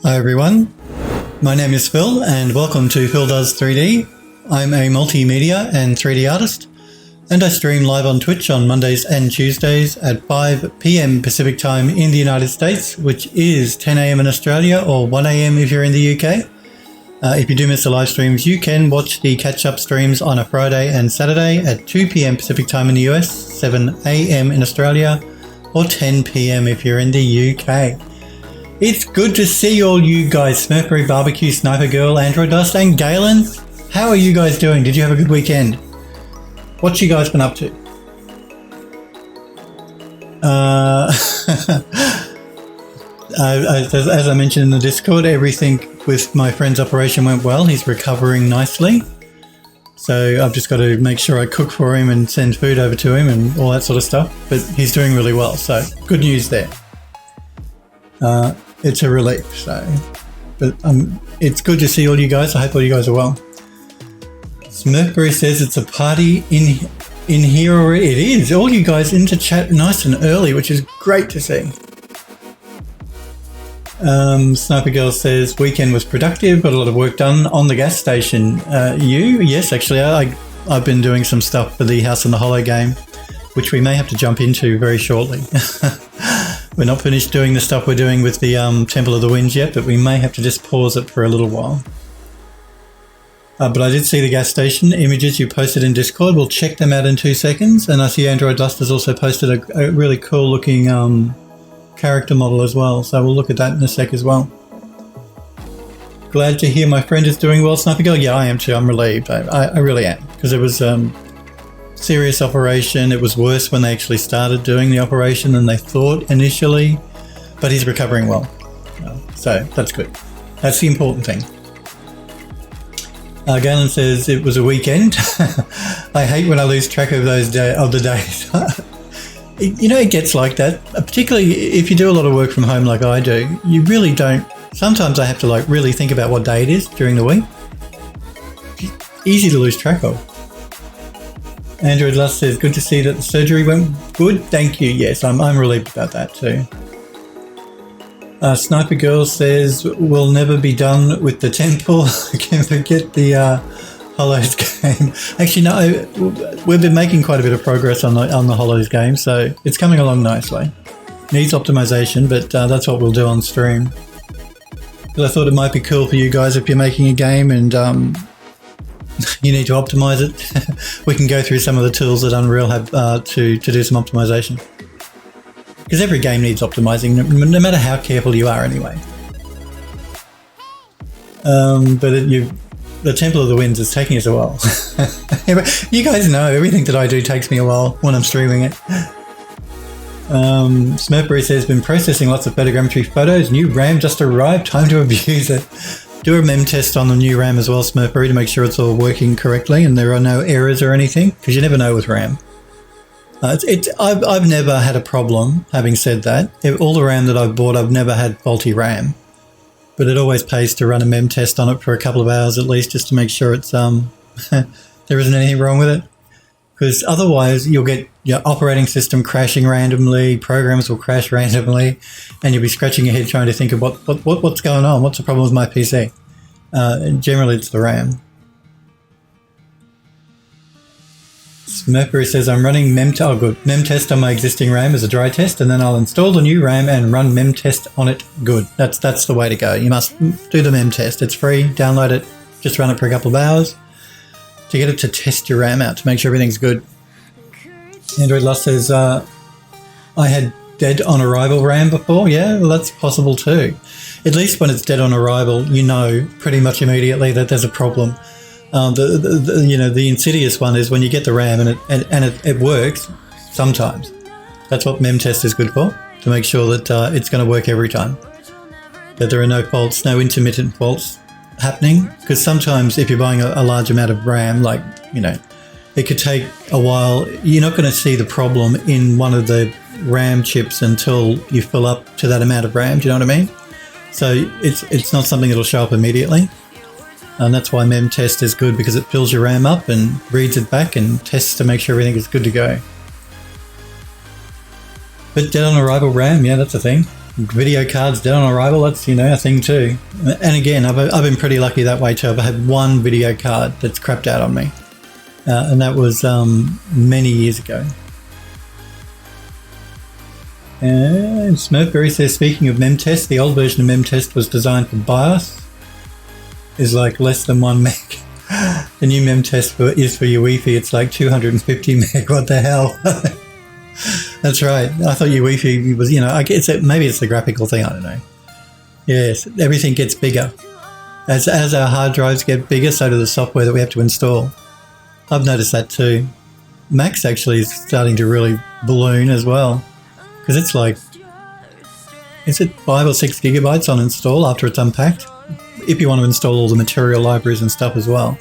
Hi everyone, my name is Phil and welcome to Phil Does 3D. I'm a multimedia and 3D artist and I stream live on Twitch on Mondays and Tuesdays at 5 p.m. Pacific time in the United States, which is 10 a.m. in Australia or 1 a.m. if you're in the UK. If you do miss the live streams, you can watch the catch-up streams on a Friday and Saturday at 2 p.m. Pacific time in the US, 7 a.m. in Australia or 10 p.m. if you're in the UK. It's good to see all you guys, Smurfberry Barbecue, Sniper Girl, Android Dust and Galen. How are you guys doing? Did you have a good weekend? What you guys been up to? As I mentioned in the Discord, everything with my friend's operation went well. He's recovering nicely. So I've just got to make sure I cook for him and send food over to him and all that sort of stuff. But he's doing really well, so good news there. It's a relief, but it's good to see all you guys. I hope all you guys are well. Smurfberry says it's a party in here already. It is. All you guys into chat nice and early, which is great to see. Sniper Girl says weekend was productive, got a lot of work done on the gas station. Yes, actually, I've been doing some stuff for the House on the Hollow game, which we may have to jump into very shortly. We're not finished doing the stuff we're doing with the Temple of the Winds yet, but we may have to just pause it for a little while. But I did see the gas station images you posted in Discord. We'll check them out in 2 seconds. And I see Android Dust has also posted a really cool looking character model as well. So we'll look at that in a sec as well. Glad to hear my friend is doing well, Sniper Girl. Yeah, I am too. I'm relieved. I really am. Because it was serious operation. It was worse when they actually started doing the operation than they thought initially, but he's recovering well, so that's good. That's the important thing. Galen says it was a weekend. I hate when I lose track of the days. It gets like that, particularly if you do a lot of work from home like I do. You really don't. Sometimes I have to really think about what day it is during the week. Easy to lose track of. Android Lust says, good to see that the surgery went good. Thank you. Yes, I'm relieved about that too. Sniper Girl says, we'll never be done with the temple. I can forget the Hollows game. Actually, no, we've been making quite a bit of progress on the Hollows game, so it's coming along nicely. Needs optimization, but that's what we'll do on stream. But I thought it might be cool for you guys if you're making a game and you need to optimize it. We can go through some of the tools that Unreal have to do some optimization. Because every game needs optimizing, no matter how careful you are anyway. The Temple of the Winds is taking us a while. You guys know everything that I do takes me a while when I'm streaming it. Smurfberry says, been processing lots of photogrammetry photos. New RAM just arrived, time to abuse it. Do a mem test on the new RAM as well, Smurfberry, to make sure it's all working correctly and there are no errors or anything, because you never know with RAM. I've never had a problem, having said that. All the RAM that I've bought, I've never had faulty RAM. But it always pays to run a mem test on it for a couple of hours at least, just to make sure it's there isn't anything wrong with it. Because otherwise you'll get your operating system crashing randomly, programs will crash randomly, and you'll be scratching your head trying to think of what's going on, what's the problem with my PC. Generally it's the RAM. Smurfberry says, I'm running mem test on my existing RAM as a dry test, and then I'll install the new RAM and run mem test on it. Good. That's the way to go. You must do the mem test. It's free. Download it. Just run it for a couple of hours to get it to test your RAM out, to make sure everything's good. Android Lust says, I had dead on arrival RAM before. Yeah, well, that's possible too. At least when it's dead on arrival, you know pretty much immediately that there's a problem. The insidious one is when you get the RAM and it works sometimes. That's what mem test is good for, to make sure that it's going to work every time. That there are no faults, no intermittent faults happening. Because sometimes if you're buying a large amount of RAM, it could take a while. You're not going to see the problem in one of the RAM chips until you fill up to that amount of RAM. Do you know what I mean? So it's not something that'll show up immediately. And that's why mem test is good, because it fills your RAM up and reads it back and tests to make sure everything is good to go. But dead on arrival RAM, yeah, that's a thing. Video cards dead on arrival, that's, a thing too. And again, I've been pretty lucky that way too. I've had one video card that's crapped out on me. And that was many years ago. And Smurfberry says, speaking of MemTest, the old version of MemTest was designed for BIOS. Is like less than 1 meg. The new MemTest is for your Wi-Fi. It's like 250 meg. What the hell? That's right. I thought your Wi-Fi was, maybe it's the graphical thing. I don't know. Yes, everything gets bigger. As our hard drives get bigger, so do the software that we have to install. I've noticed that too. Macs actually is starting to really balloon as well. Because it's like, is it 5 or 6 gigabytes on install after it's unpacked? If you want to install all the material libraries and stuff as well.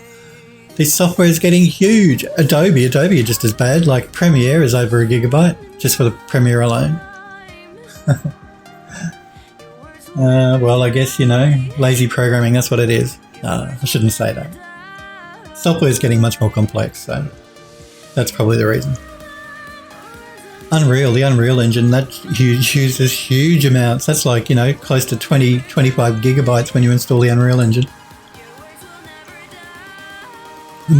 This software is getting huge. Adobe are just as bad. Like Premiere is over 1 gigabyte just for the Premiere alone. Well, I guess, lazy programming, that's what it is. I shouldn't say that. Software is getting much more complex, so that's probably the reason. The Unreal Engine, that uses huge amounts. That's like, close to 20, 25 gigabytes when you install the Unreal Engine.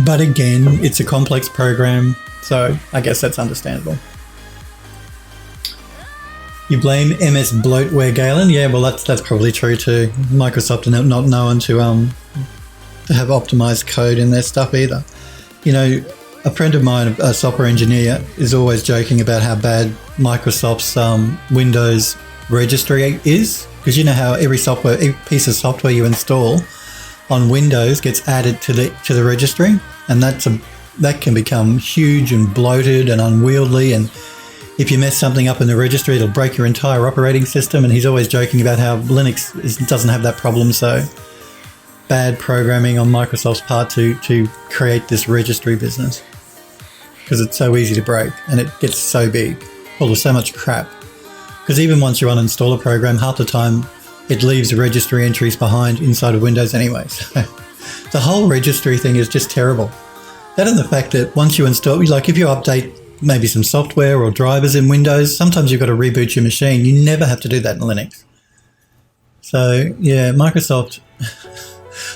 But again, it's a complex program, so I guess that's understandable. You blame MS bloatware, Galen? Yeah, well, that's probably true too. Microsoft are not known to have optimized code in their stuff either. A friend of mine, a software engineer, is always joking about how bad Microsoft's Windows registry is, because you know how every piece of software you install on Windows gets added to the registry, and that can become huge and bloated and unwieldy, and if you mess something up in the registry, it'll break your entire operating system. And he's always joking about how Linux doesn't have that problem, so bad programming on Microsoft's part to create this registry business, because it's so easy to break and it gets so big, full of so much crap. Because even once you uninstall a program, half the time it leaves registry entries behind inside of Windows anyway. So the whole registry thing is just terrible. That and the fact that once you install, like if you update maybe some software or drivers in Windows, sometimes you've got to reboot your machine. You never have to do that in Linux. So yeah, Microsoft,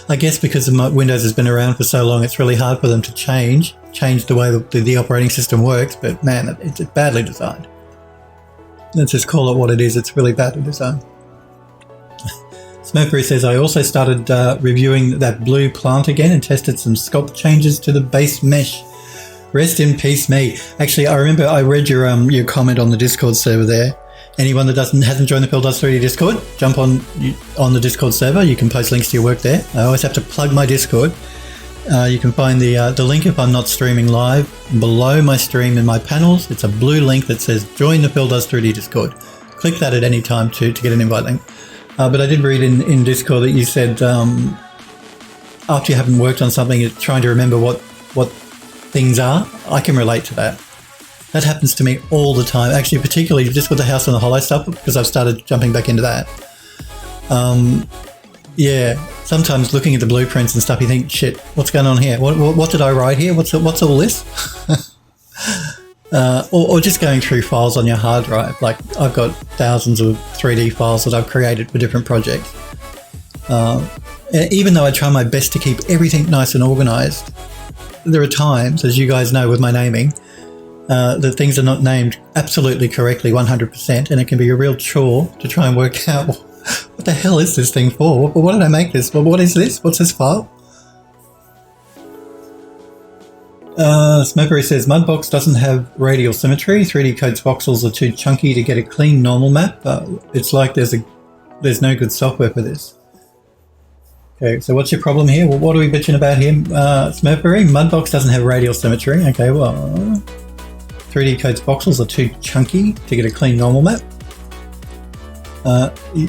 I guess because Windows has been around for so long, it's really hard for them to change the way the operating system works, but man, it's badly designed. Let's just call it what it is. It's really badly designed. Smurfberry says, I also started reviewing that blue plant again and tested some sculpt changes to the base mesh. Rest in peace, me. Actually, I remember I read your comment on the Discord server there. Anyone that hasn't joined the Phil Does 3D Discord, jump on the Discord server. You can post links to your work there. I always have to plug my Discord. You can find the link if I'm not streaming live below my stream in my panels. It's a blue link that says join the Phil Does 3D Discord. Click that at any time to get an invite link. But I did read in Discord that you said after you haven't worked on something, you're trying to remember what things are. I can relate to that. That happens to me all the time. Actually, particularly just with the House on the Hollow stuff, because I've started jumping back into that. Yeah, sometimes looking at the blueprints and stuff, you think, shit, what's going on here? What did I write here? What's all this? Or just going through files on your hard drive. Like I've got thousands of 3D files that I've created for different projects. Even though I try my best to keep everything nice and organized, there are times, as you guys know with my naming, that things are not named absolutely correctly 100%, and it can be a real chore to try and work out what the hell is this thing for? What did I make this? What is this? What's this file? Smurfberry says, Mudbox doesn't have radial symmetry. 3D Code's voxels are too chunky to get a clean normal map. It's like there's no good software for this. Okay, so what's your problem here? Well, what are we bitching about here, Smurfberry? Mudbox doesn't have radial symmetry. Okay, well, 3D Code's voxels are too chunky to get a clean normal map.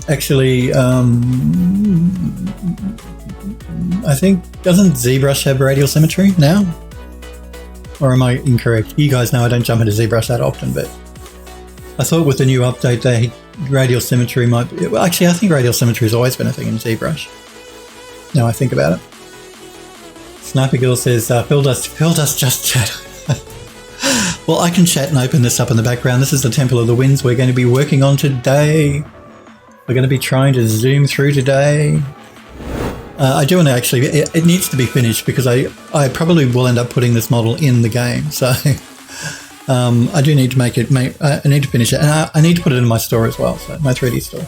Actually, I think, doesn't ZBrush have radial symmetry now? Or am I incorrect? You guys know I don't jump into ZBrush that often, but I thought with the new update, radial symmetry might be... Well, actually, I think radial symmetry has always been a thing in ZBrush. Now I think about it. Sniper Girl says, Phil does just chat. Well, I can chat and open this up in the background. This is the Temple of the Winds we're going to be working on today. We're going to be trying to zoom through today. I do want to actually, it needs to be finished because I probably will end up putting this model in the game. So I do need to I need to finish it. And I need to put it in my store as well, so my 3D store.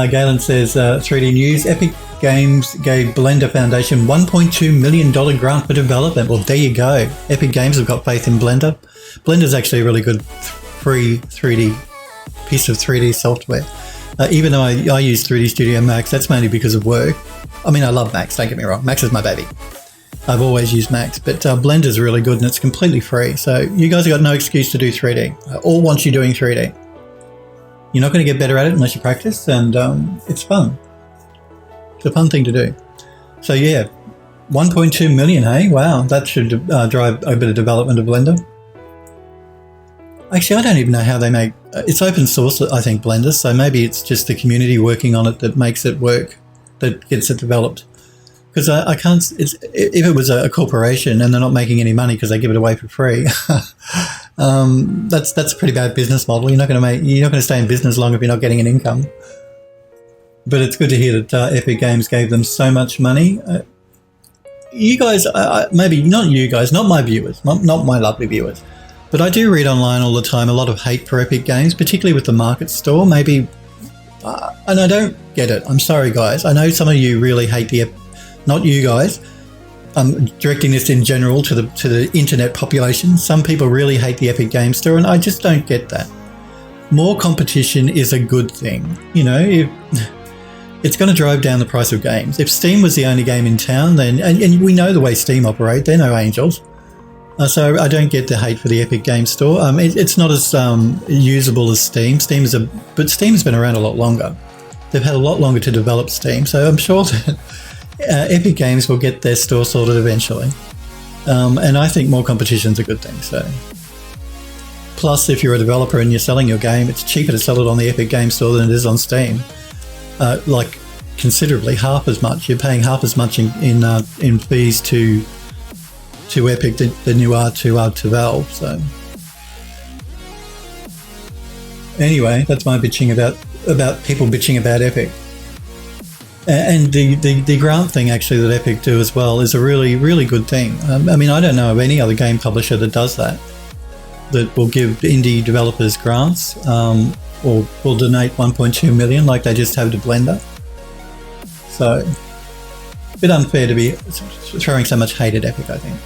Galen says, 3D News, Epic Games gave Blender Foundation $1.2 million grant for development. Well, there you go. Epic Games have got faith in Blender. Blender's actually a really good free 3D piece of 3D software. Even though I use 3D Studio Max, that's mainly because of work. I mean, I love Max, don't get me wrong. Max is my baby. I've always used Max, but Blender's really good and it's completely free. So you guys have got no excuse to do 3D. I all want you doing 3D. You're not going to get better at it unless you practice, and it's fun. It's a fun thing to do. So yeah, 1.2 million, hey? Wow, that should drive a bit of development of Blender. Actually, I don't even know how they make... it's open source, I think, Blender, so maybe it's just the community working on it that makes it work, that gets it developed. Because I can't... if it was a corporation and they're not making any money because they give it away for free, that's a pretty bad business model. You're not going to stay in business long if you're not getting an income. But it's good to hear that Epic Games gave them so much money. You guys, maybe not you guys, not my viewers, not my lovely viewers, but I do read online all the time a lot of hate for Epic Games, particularly with the Market Store. Maybe, and I don't get it. I'm sorry, guys. I know some of you really hate not you guys. I'm directing this in general to the internet population. Some people really hate the Epic Games Store, and I just don't get that. More competition is a good thing. You know, it's going to drive down the price of games. If Steam was the only game in town, then and we know the way Steam operate, they're no angels. So I don't get the hate for the Epic Games Store. It's not as usable as Steam. But Steam's been around a lot longer. They've had a lot longer to develop Steam, so I'm sure that Epic Games will get their store sorted eventually. And I think more competition's a good thing. So, plus, if you're a developer and you're selling your game, it's cheaper to sell it on the Epic Games Store than it is on Steam. Like considerably, half as much. You're paying half as much in fees to Epic than you are to Valve. So anyway, that's my bitching about people bitching about Epic. And the grant thing actually that Epic do as well is a really, really good thing. I mean, I don't know of any other game publisher that does that will give indie developers grants or will donate 1.2 million like they just have to Blender. So a bit unfair to be throwing so much hate at Epic, I think.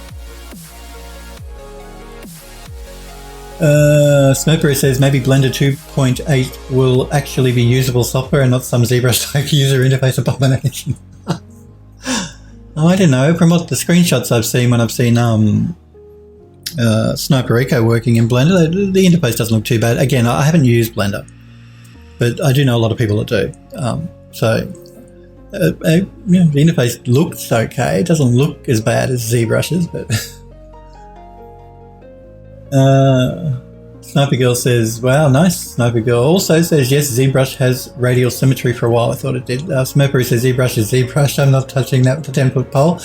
Smurfberry says maybe Blender 2.8 will actually be usable software and not some ZBrush-like user interface abomination. I don't know. From what the screenshots I've seen when I've seen Sniper Eco working in Blender, the interface doesn't look too bad. Again, I haven't used Blender, but I do know a lot of people that do. The interface looks okay. It doesn't look as bad as ZBrush's, but... Sniper Girl says, wow, nice. Sniper Girl also says, yes, ZBrush has radial symmetry for a while. I thought it did. Smurfberry says, ZBrush is ZBrush. I'm not touching that with the 10-foot pole.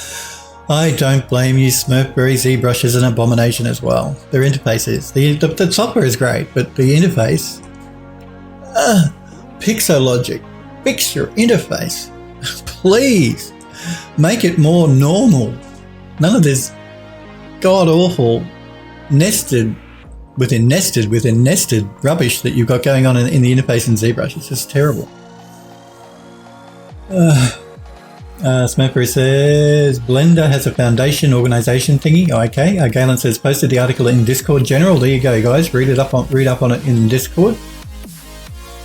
I don't blame you, Smurfberry. ZBrush is an abomination as well. Their interface is. The software is great, but the interface... Pixologic, fix your interface. Please, make it more normal. None of this god-awful nested within nested rubbish that you've got going on in the interface in ZBrush. It's just terrible. Smurfberry says Blender has a foundation organization thingy. Oh, okay. Galen says posted the article in Discord General. There you go, guys. Read up on it in Discord.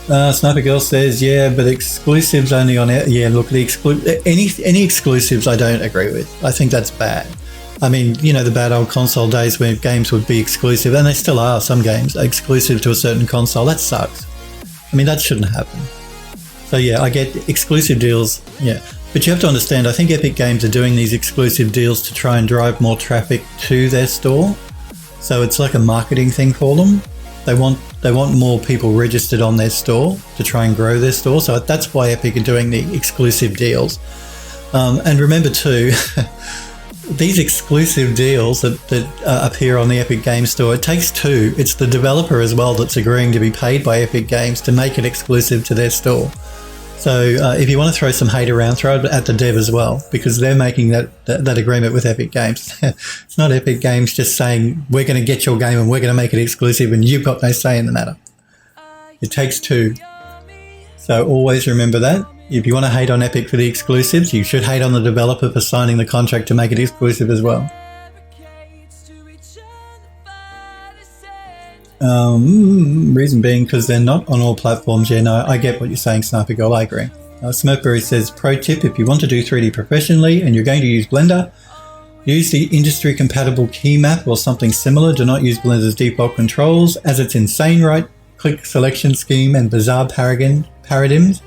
Sniper Girl says, yeah, but exclusives only on it. Yeah, look, any exclusives I don't agree with. I think that's bad. I mean, you know, the bad old console days where games would be exclusive, and they still are, some games, exclusive to a certain console. That sucks. I mean, that shouldn't happen. So yeah, I get exclusive deals, yeah. But you have to understand, I think Epic Games are doing these exclusive deals to try and drive more traffic to their store. So it's like a marketing thing for them. They want more people registered on their store to try and grow their store. So that's why Epic are doing the exclusive deals. And remember too, these exclusive deals that appear on the Epic Games Store, it takes two. It's the developer as well that's agreeing to be paid by Epic Games to make it exclusive to their store. So if you want to throw some hate around, throw it at the dev as well, because they're making that agreement with Epic Games. It's not Epic Games just saying, we're going to get your game and we're going to make it exclusive and you've got no say in the matter. It takes two. So always remember that. If you want to hate on Epic for the exclusives, you should hate on the developer for signing the contract to make it exclusive as well. Reason being because they're not on all platforms. Yeah, no, I get what you're saying, Sniper Girl. I agree. Smokeberry says, pro tip, if you want to do 3D professionally and you're going to use Blender, use the industry-compatible key map or something similar. Do not use Blender's default controls, as it's insane right-click selection scheme and bizarre paradigms.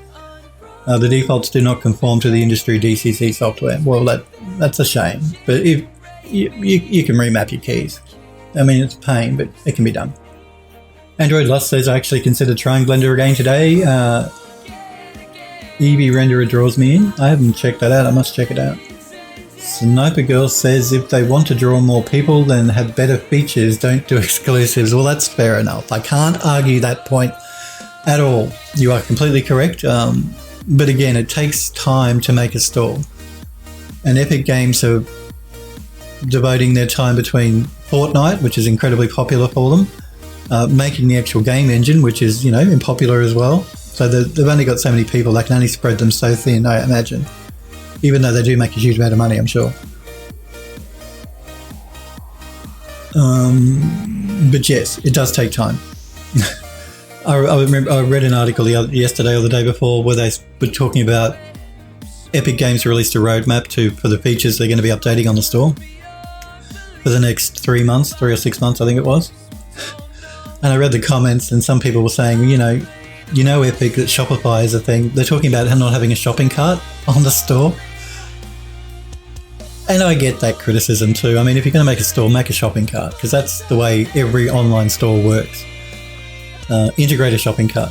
The defaults do not conform to the industry DCC software. Well, that's a shame. But if you can remap your keys. I mean, it's a pain, but it can be done. Android Lust says, I actually considered trying Blender again today. Eevee Renderer draws me in. I haven't checked that out. I must check it out. Sniper Girl says, if they want to draw more people, then have better features. Don't do exclusives. Well, that's fair enough. I can't argue that point at all. You are completely correct. But again, it takes time to make a store. And Epic Games are devoting their time between Fortnite, which is incredibly popular for them, making the actual game engine, which is, unpopular as well. So they've only got so many people, they can only spread them so thin, I imagine. Even though they do make a huge amount of money, I'm sure. But yes, it does take time. I read an article yesterday or the day before where they were talking about Epic Games released a roadmap for the features they're going to be updating on the store for the next 3 months, 3 or 6 months, I think it was. And I read the comments and some people were saying, Epic, that Shopify is a thing. They're talking about not having a shopping cart on the store. And I get that criticism too. I mean, if you're going to make a store, make a shopping cart, because that's the way every online store works. Integrate a shopping cart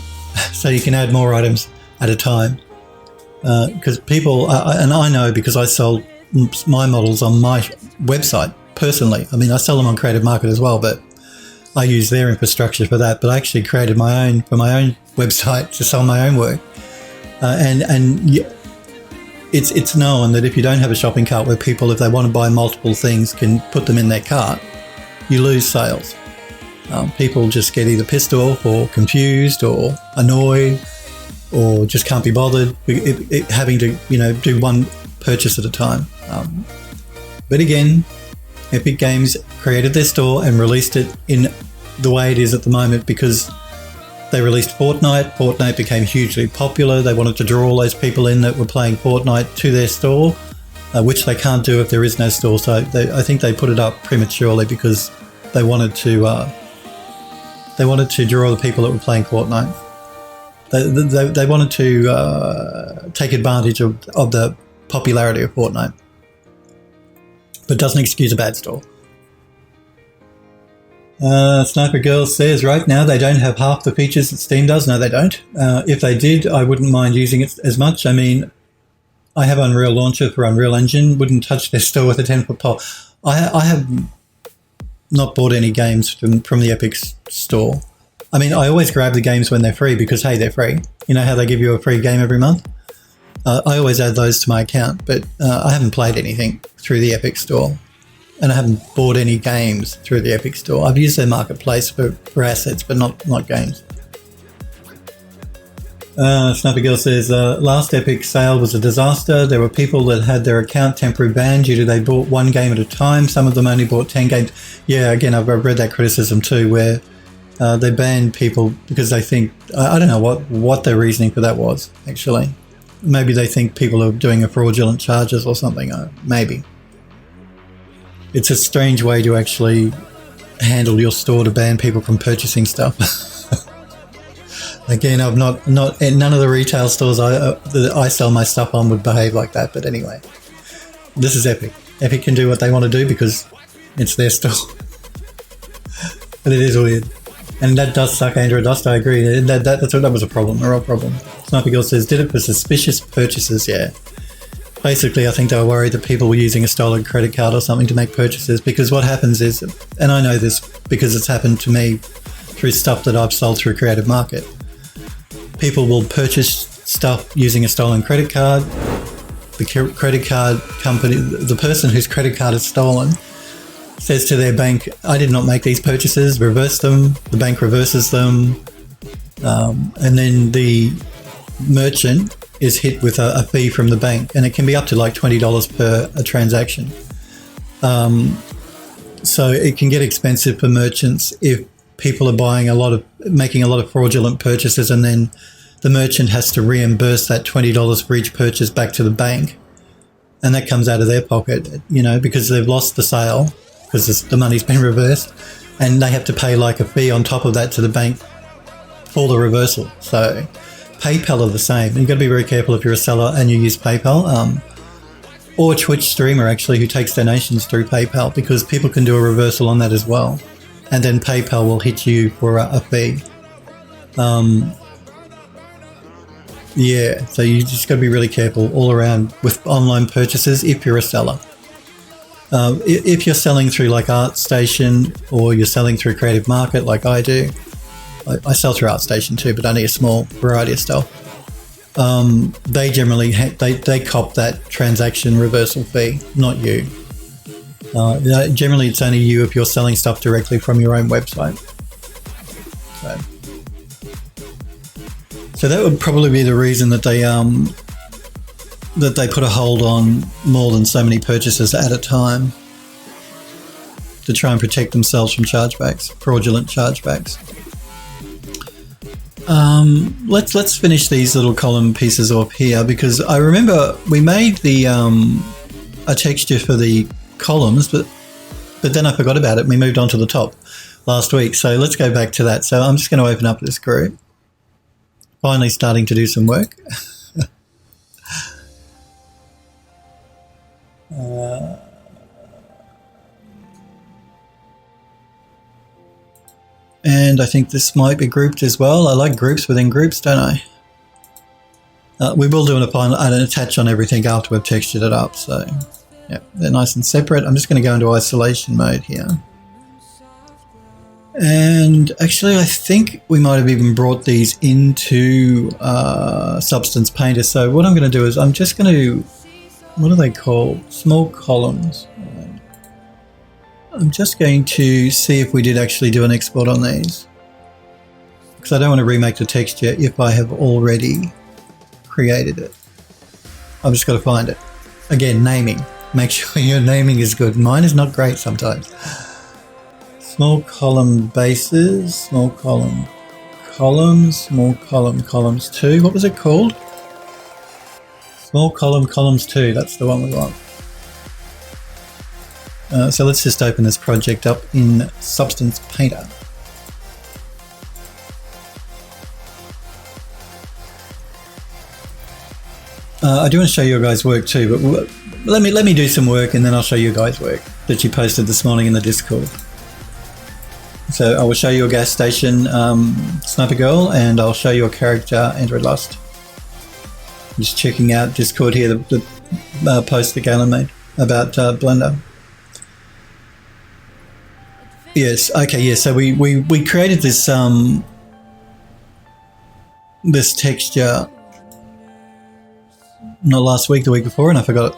so you can add more items at a time. Because people, and I know because I sell my models on my website personally. I mean, I sell them on Creative Market as well, but I use their infrastructure for that. But I actually created my own website to sell my own work. It's known that if you don't have a shopping cart where people, if they want to buy multiple things, can put them in their cart, you lose sales. People just get either pissed off or confused or annoyed or just can't be bothered having to, do one purchase at a time. But again, Epic Games created their store and released it in the way it is at the moment because they released Fortnite. Fortnite became hugely popular. They wanted to draw all those people in that were playing Fortnite to their store, which they can't do if there is no store. So I think they put it up prematurely because they wanted to draw the people that were playing Fortnite. They wanted to take advantage of the popularity of Fortnite. But doesn't excuse a bad store. Sniper Girl says, right now they don't have half the features that Steam does. No, they don't. If they did, I wouldn't mind using it as much. I mean, I have Unreal Launcher for Unreal Engine. Wouldn't touch their store with a 10-foot pole. I have not bought any games from the Epic store. I mean, I always grab the games when they're free because, hey, they're free. You know how they give you a free game every month? I always add those to my account, but I haven't played anything through the Epic store. And I haven't bought any games through the Epic store. I've used their marketplace for assets, but not games. Sniper Girl says, last Epic sale was a disaster. There were people that had their account temporary banned due to they bought one game at a time. Some of them only bought 10 games. Yeah, again, I've read that criticism too, where they banned people because they think, I don't know what their reasoning for that was, actually. Maybe they think people are doing a fraudulent charges or something, maybe. It's a strange way to actually handle your store to ban people from purchasing stuff. Again, I've not none of the retail stores that I sell my stuff on would behave like that. But anyway, this is Epic. Epic can do what they want to do because it's their store. But it is weird. And that does suck, Android Dust, I agree. That was a problem, a real problem. Sniper Girl says, did it for suspicious purchases, yeah. Basically, I think they were worried that people were using a stolen credit card or something to make purchases, because what happens is, and I know this because it's happened to me through stuff that I've sold through Creative Market, people will purchase stuff using a stolen credit card. The credit card company, the person whose credit card is stolen, says to their bank, I did not make these purchases, reverse them. The bank reverses them. And then the merchant is hit with a fee from the bank, and it can be up to like $20 per a transaction. So it can get expensive for merchants if people are making a lot of fraudulent purchases, and then the merchant has to reimburse that $20 for each purchase back to the bank. And that comes out of their pocket, because they've lost the sale because the money's been reversed, and they have to pay like a fee on top of that to the bank for the reversal. So PayPal are the same. You've got to be very careful if you're a seller and you use PayPal, or a Twitch streamer actually who takes donations through PayPal, because people can do a reversal on that as well. And then PayPal will hit you for a fee. Yeah, so you just got to be really careful all around with online purchases if you're a seller. If you're selling through like ArtStation, or you're selling through Creative Market like I do, I sell through ArtStation too, but only a small variety of stuff. They generally they cop that transaction reversal fee, not you. Generally, it's only you if you're selling stuff directly from your own website. So that would probably be the reason that they put a hold on more than so many purchases at a time, to try and protect themselves from chargebacks, fraudulent chargebacks. Let's finish these little column pieces off here, because I remember we made the a texture for the columns, but then I forgot about it. We moved on to the top last week, so let's go back to that. So I'm just going to open up this group. Finally starting to do some work. And I think this might be grouped as well. I like groups within groups, don't I? We will do an attach on everything after we've textured it up. So yeah, they're nice and separate. I'm just going to go into isolation mode here. And actually, I think we might have even brought these into Substance Painter. So what I'm going to do is I'm just going to, what are they called? Small columns. I'm just going to see if we did actually do an export on these, because I don't want to remake the texture if I have already created it. I've just got to find it. Again, naming. Make sure your naming is good. Mine is not great sometimes. Small column bases, small column columns, small column columns 2. What was it called? Small column columns 2. That's the one we want. So let's just open this project up in Substance Painter. I do want to show you guys work too, but let me do some work and then I'll show you guys work that you posted this morning in the Discord. So I will show you a gas station Sniper Girl, and I'll show you a character Android Lust. I'm just checking out Discord here, the post that Galen made about Blender. Yes, okay, yeah, so we created this this texture not last week, the week before, and I forgot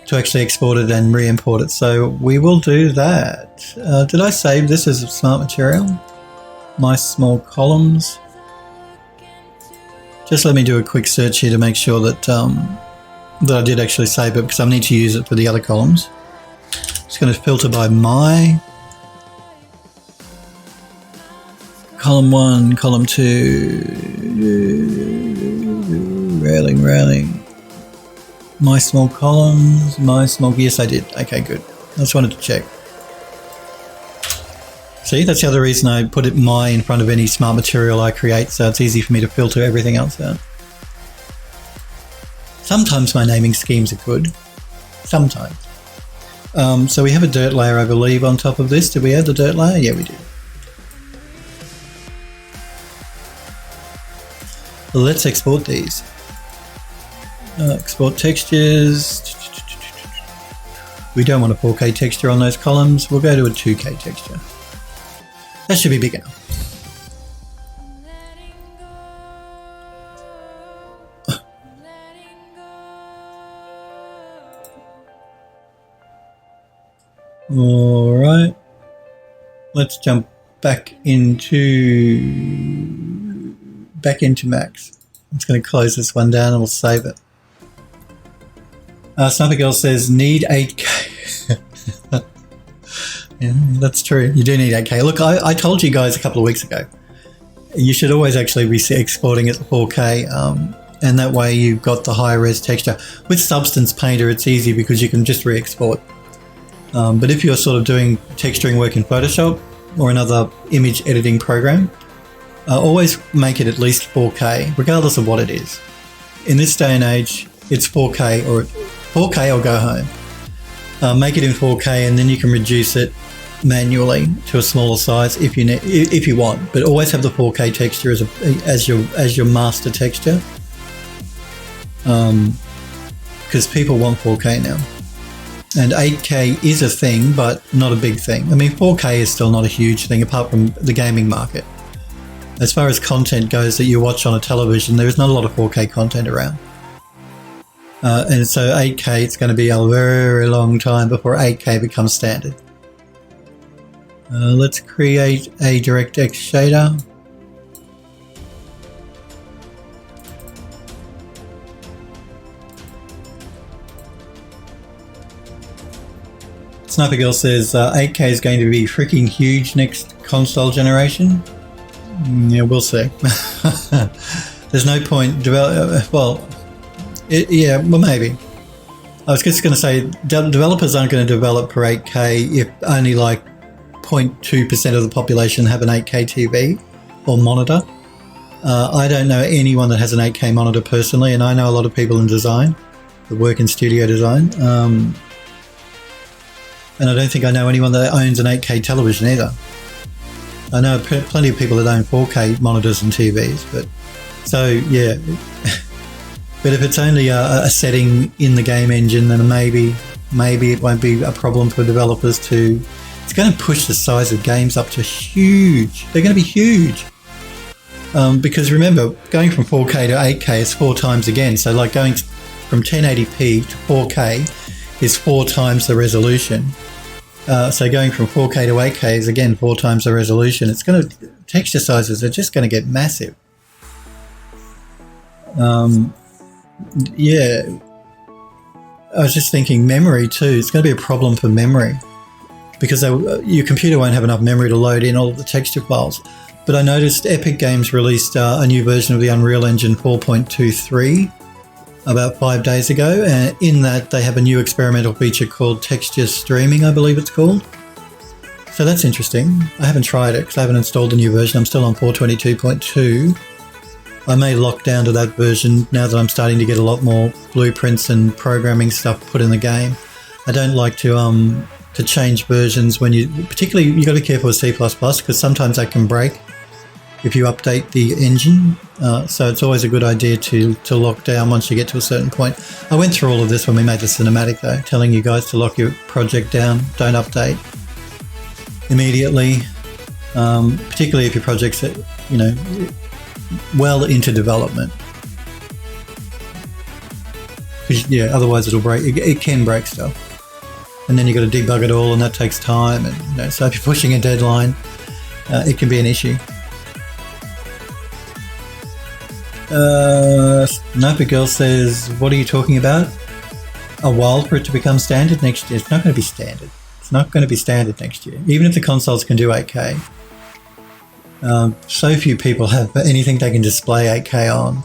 to actually export it and re-import it. So we will do that. Did I save this as a smart material? My small columns. Just let me do a quick search here to make sure that that I did actually save it, because I need to use it for the other columns. Just going to filter by my column 1, column 2, railing. My small columns, yes I did. Okay, good. I just wanted to check. See, that's the other reason I put it my in front of any smart material I create, so it's easy for me to filter everything else out. Sometimes my naming schemes are good. Sometimes. So we have a dirt layer, I believe, on top of this. Did we add the dirt layer? Yeah, we did. Let's export these. Export textures. We don't want a 4K texture on those columns. We'll go to a 2K texture. That should be big enough. All right. Let's jump back into Max. I'm just going to close this one down and we'll save it. Sniper Girl says, need 8K. Yeah, that's true. You do need 8K. Look, I told you guys a couple of weeks ago, you should always actually be exporting it to 4K, and that way you've got the high res texture. With Substance Painter, it's easy because you can just re-export. But if you're sort of doing texturing work in Photoshop or another image editing program, always make it at least 4K, regardless of what it is. In this day and age, it's 4K or go home. Make it in 4K, and then you can reduce it manually to a smaller size if you want. But always have the 4K texture as your master texture, because people want 4K now. And 8K is a thing, but not a big thing. I mean, 4K is still not a huge thing apart from the gaming market. As far as content goes that you watch on a television, there is not a lot of 4K content around. And so 8K, it's going to be a very long time before 8K becomes standard. Let's create a DirectX shader. Sniper Girl says 8K is going to be freaking huge next console generation. Yeah, we'll see. There's no point maybe. I was just going to say developers aren't going to develop for 8K if only like 0.2% of the population have an 8K TV or monitor. I don't know anyone that has an 8K monitor personally, and I know a lot of people in design that work in studio design. And I don't think I know anyone that owns an 8K television either. I know plenty of people that own 4K monitors and TVs, but so yeah. But if it's only a setting in the game engine, then maybe it won't be a problem for developers to. It's going to push the size of games up to huge. They're going to be huge. Because remember, going from 4K to 8K is 4 times again. So like going from 1080p to 4K is 4 times the resolution. So going from 4K to 8K is again 4 times the resolution. It's going to, texture sizes are just going to get massive. Yeah, I was just thinking memory too. It's going to be a problem for memory because your computer won't have enough memory to load in all of the texture files. But I noticed Epic Games released a new version of the Unreal Engine 4.23 about 5 days ago, and in that they have a new experimental feature called texture streaming, I believe it's called. So that's interesting. I haven't tried it because I haven't installed the new version. I'm still on 422.2. I may lock down to that version now that I'm starting to get a lot more blueprints and programming stuff put in the game. I don't like to change versions when particularly you got to be careful with C++ because sometimes that can break if you update the engine. So it's always a good idea to lock down once you get to a certain point. I went through all of this when we made the cinematic though, telling you guys to lock your project down, don't update immediately, particularly if your project's well into development. Yeah, otherwise it'll break. It can break stuff. And then you've got to debug it all, and that takes time. And so if you're pushing a deadline, it can be an issue. Sniper Girl says, what are you talking about? A while for it to become standard next year? It's not going to be standard. It's not going to be standard next year. Even if the consoles can do 8K. So few people have anything they can display 8K on.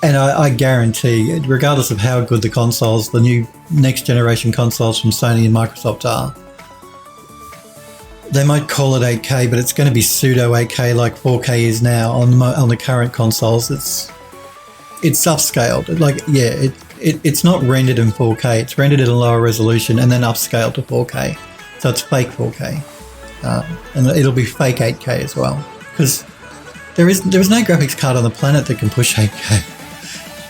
And I guarantee, regardless of how good the consoles, the new next generation consoles from Sony and Microsoft are, they might call it 8K, but it's going to be pseudo 8K like 4K is now on the current consoles. It's upscaled. Like, yeah, it's not rendered in 4K. It's rendered at a lower resolution and then upscaled to 4K. So it's fake 4K. And it'll be fake 8K as well, because there is no graphics card on the planet that can push 8K.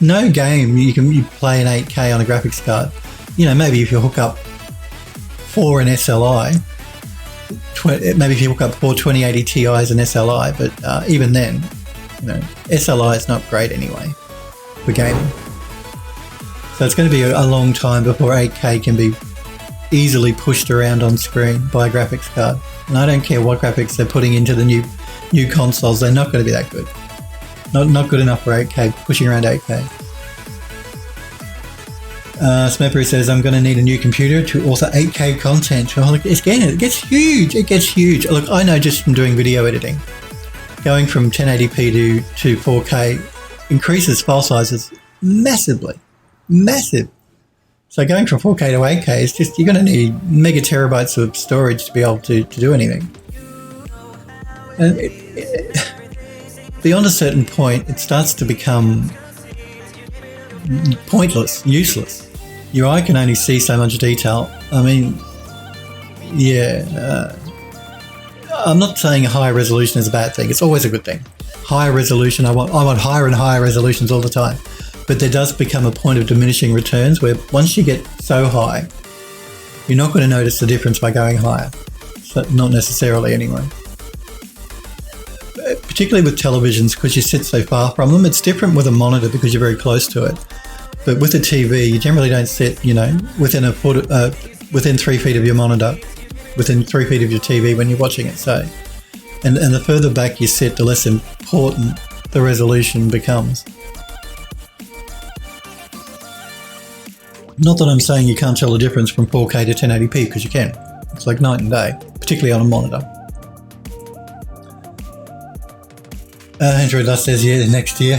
no game you play in 8K on a graphics card. You know, maybe if you hook up 4 in SLI, maybe if you hook up 4 2080 Ti's in SLI, but even then, you know, SLI is not great anyway for gaming. So it's going to be a long time before 8K can be easily pushed around on screen by a graphics card. And I don't care what graphics they're putting into the new consoles, they're not going to be that good. Not good enough for 8K, pushing around 8K. Smeppery says, I'm going to need a new computer to author 8K content. Oh, look, it gets huge. It gets huge. Look, I know just from doing video editing, going from 1080p to 4K increases file sizes massively. Massive. So going from 4K to 8K is just, you're going to need mega terabytes of storage to be able to do anything. And beyond a certain point, it starts to become pointless, useless. Your eye can only see so much detail. I mean, yeah, I'm not saying high resolution is a bad thing. It's always a good thing. Higher resolution, I want higher and higher resolutions all the time. But there does become a point of diminishing returns where once you get so high, you're not going to notice the difference by going higher. So not necessarily anyway. Particularly with televisions, because you sit so far from them. It's different with a monitor because you're very close to it. But with a TV, you generally don't sit, you know, within 3 feet of your monitor, within 3 feet of your TV when you're watching it, say. And the further back you sit, the less important the resolution becomes. Not that I'm saying you can't tell the difference from 4K to 1080p, because you can. It's like night and day, particularly on a monitor. Andrew Dust says, yeah, next year.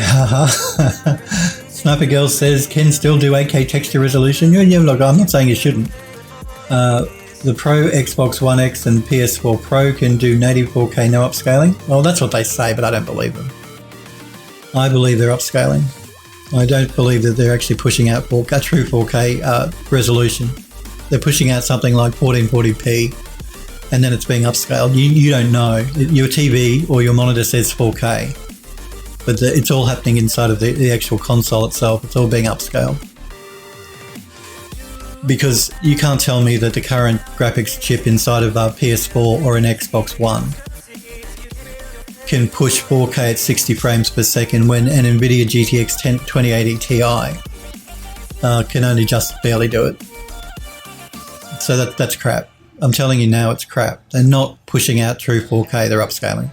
Sniper Girl says, can still do 8K texture resolution. Yeah, look, I'm not saying you shouldn't. The Pro, Xbox One X and PS4 Pro can do native 4K no upscaling. Well, that's what they say, but I don't believe them. I believe they're upscaling. I don't believe that they're actually pushing out true 4K resolution. They're pushing out something like 1440p, and then it's being upscaled. You don't know. Your TV or your monitor says 4K, but it's all happening inside of the actual console itself. It's all being upscaled. Because you can't tell me that the current graphics chip inside of a PS4 or an Xbox One can push 4K at 60 frames per second when an NVIDIA GTX 2080 Ti can only just barely do it. So that's crap. I'm telling you now, it's crap. They're not pushing out true 4K, they're upscaling.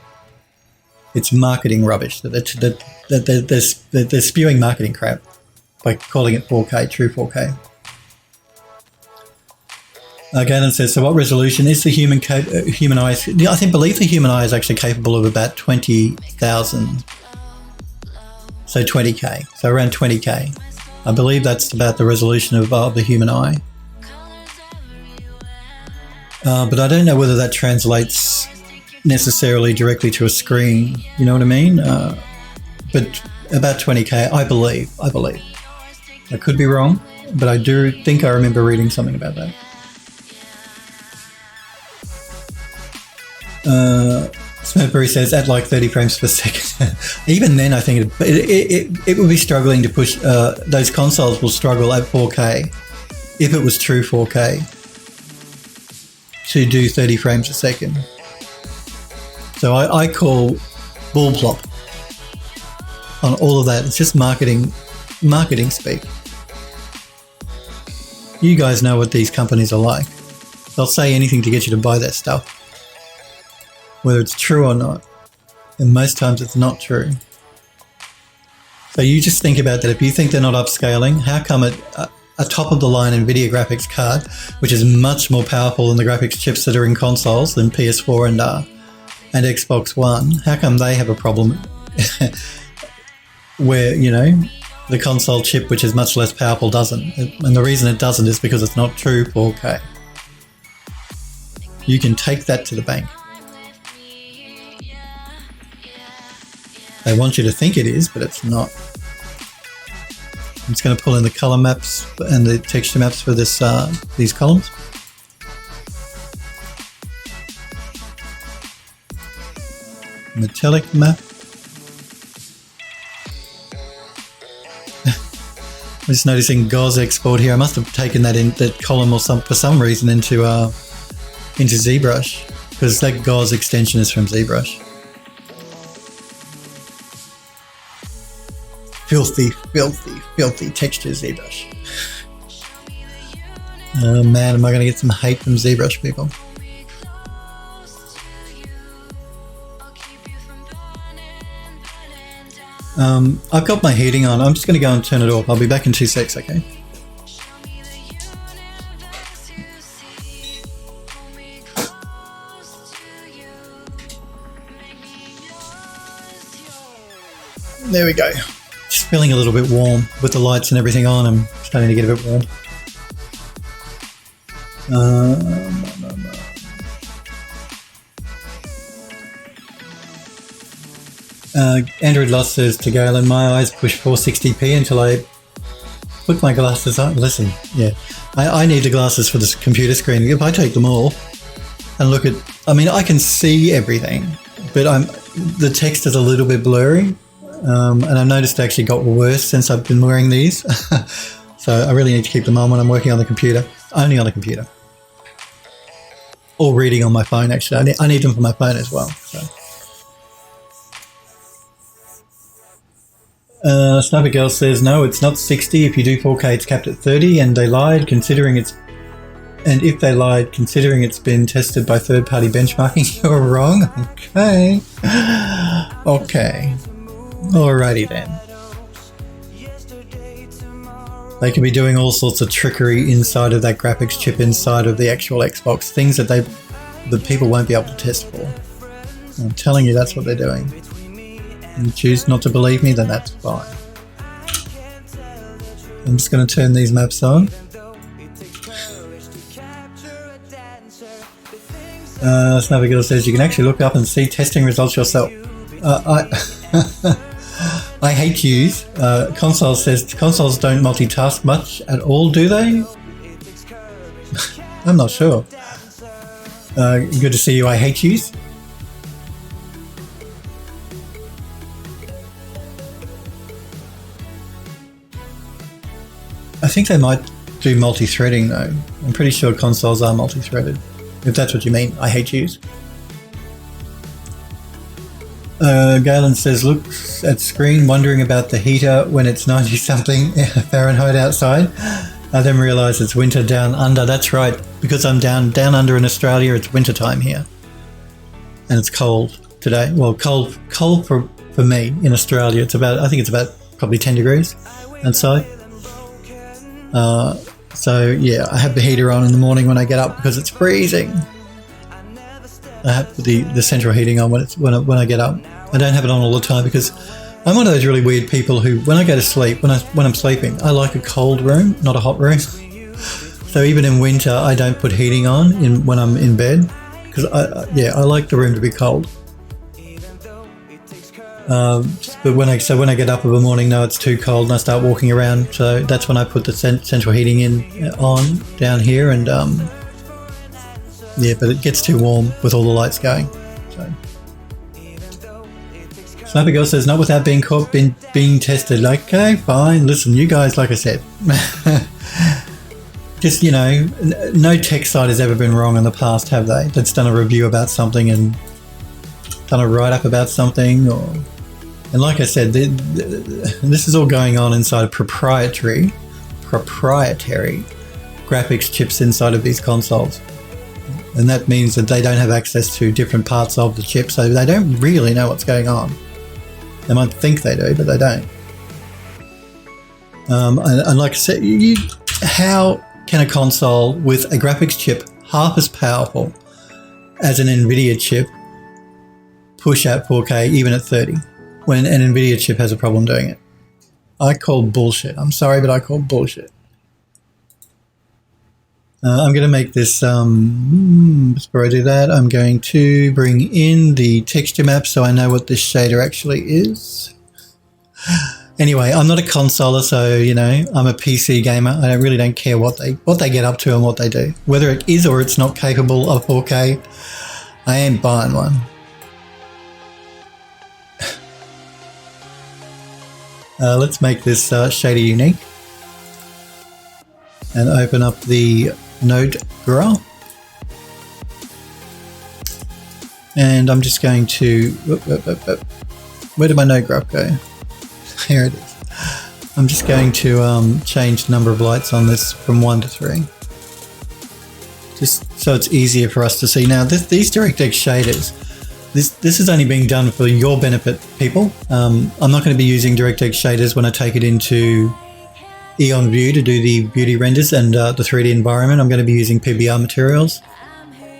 It's marketing rubbish. They're spewing marketing crap by calling it 4K, true 4K. Galen says, so what resolution is the human eye? I believe the human eye is actually capable of about 20,000. So 20K. So around 20K. I believe that's about the resolution of the human eye. But I don't know whether that translates necessarily directly to a screen. You know what I mean? But about 20K, I believe. I could be wrong, but I do think I remember reading something about that. Smurfberry says at like 30 frames per second. Even then, I think it would be struggling to push. Those consoles will struggle at 4K, if it was true 4K, to do 30 frames a second. So I call bull plop on all of that. It's just marketing speak. You guys know what these companies are like. They'll say anything to get you to buy their stuff, whether it's true or not. And most times it's not true. So you just think about that. If you think they're not upscaling, how come a top-of-the-line NVIDIA graphics card, which is much more powerful than the graphics chips that are in consoles than PS4 and Xbox One, how come they have a problem where, you know, the console chip, which is much less powerful, doesn't? And the reason it doesn't is because it's not true 4K. You can take that to the bank. They want you to think it is, but it's not. I'm just going to pull in the color maps and the texture maps for these columns. Metallic map. I'm just noticing Gauze export here. I must have taken that column or for some reason into ZBrush, because that Gauze extension is from ZBrush. Filthy, filthy, filthy texture ZBrush. Oh man, am I going to get some hate from ZBrush people? I've got my heating on. I'm just going to go and turn it off. I'll be back in 2 secs, okay? There we go. Just feeling a little bit warm with the lights and everything on. I'm starting to get a bit warm. Android Lost says to Galen, my eyes push 460p until I put my glasses on. Listen, yeah, I need the glasses for this computer screen. If I take them all and look at, I mean, I can see everything, but the text is a little bit blurry. And I've noticed it actually got worse since I've been wearing these. So I really need to keep them on when I'm working on the computer, only on the computer. Or reading on my phone, actually. I need them for my phone as well. So. Sniper Girl says, no, it's not 60. If you do 4K, it's capped at 30, and they lied considering it's... And if they lied, considering it's been tested by third-party benchmarking, you're wrong. Okay. Okay. Alrighty then. They could be doing all sorts of trickery inside of that graphics chip, inside of the actual Xbox, things that the people won't be able to test for. I'm telling you, that's what they're doing. And you choose not to believe me, then that's fine. I'm just going to turn these maps on. Snappergill says you can actually look up and see testing results yourself. I hate yous. Console says consoles don't multitask much at all, do they? I'm not sure. Good to see you, I hate yous. I think they might do multi-threading though. I'm pretty sure consoles are multi-threaded. If that's what you mean, I hate yous. Galen says, looks at screen wondering about the heater when it's 90 something Fahrenheit outside. I then realise it's winter down under. That's right, because I'm down under in Australia, it's winter time here. And it's cold today. Well, cold for me in Australia. I think it's about probably 10 degrees outside. So yeah, I have the heater on in the morning when I get up because it's freezing. I have the central heating on when I get up. I don't have it on all the time because I'm one of those really weird people who, when I go to sleep, when I'm sleeping, I like a cold room, not a hot room. So even in winter, I don't put heating on when I'm in bed because I like the room to be cold. But when I get up in the morning, no, it's too cold, and I start walking around. So that's when I put the central heating on down here, and yeah, but it gets too warm with all the lights going. So Sniper Girl says, not without being caught, being tested. Okay, fine. Listen, you guys, like I said, just, no tech site has ever been wrong in the past, have they? That's done a review about something and done a write-up about something, and like I said, this is all going on inside of proprietary graphics chips inside of these consoles. And that means that they don't have access to different parts of the chip, so they don't really know what's going on. They might think they do, but they don't. And like I said, how can a console with a graphics chip half as powerful as an NVIDIA chip push out 4K even at 30 when an NVIDIA chip has a problem doing it? I call bullshit. I'm sorry, but I call bullshit. I'm going to make this, before I do that, I'm going to bring in the texture map so I know what this shader actually is. Anyway, I'm not a consoler, so, I'm a PC gamer. I really don't care what they get up to and what they do. Whether it is or it's not capable of 4K, I ain't buying one. Let's make this shader unique. and open up the node grower. And I'm just going to, where did my node graph go? Here it is. I'm just going to change the number of lights on this from 1 to 3. Just so it's easier for us to see. Now these DirectX shaders, this is only being done for your benefit, people. I'm not going to be using DirectX shaders when I take it into Eon View to do the beauty renders and the 3D environment. I'm going to be using PBR materials.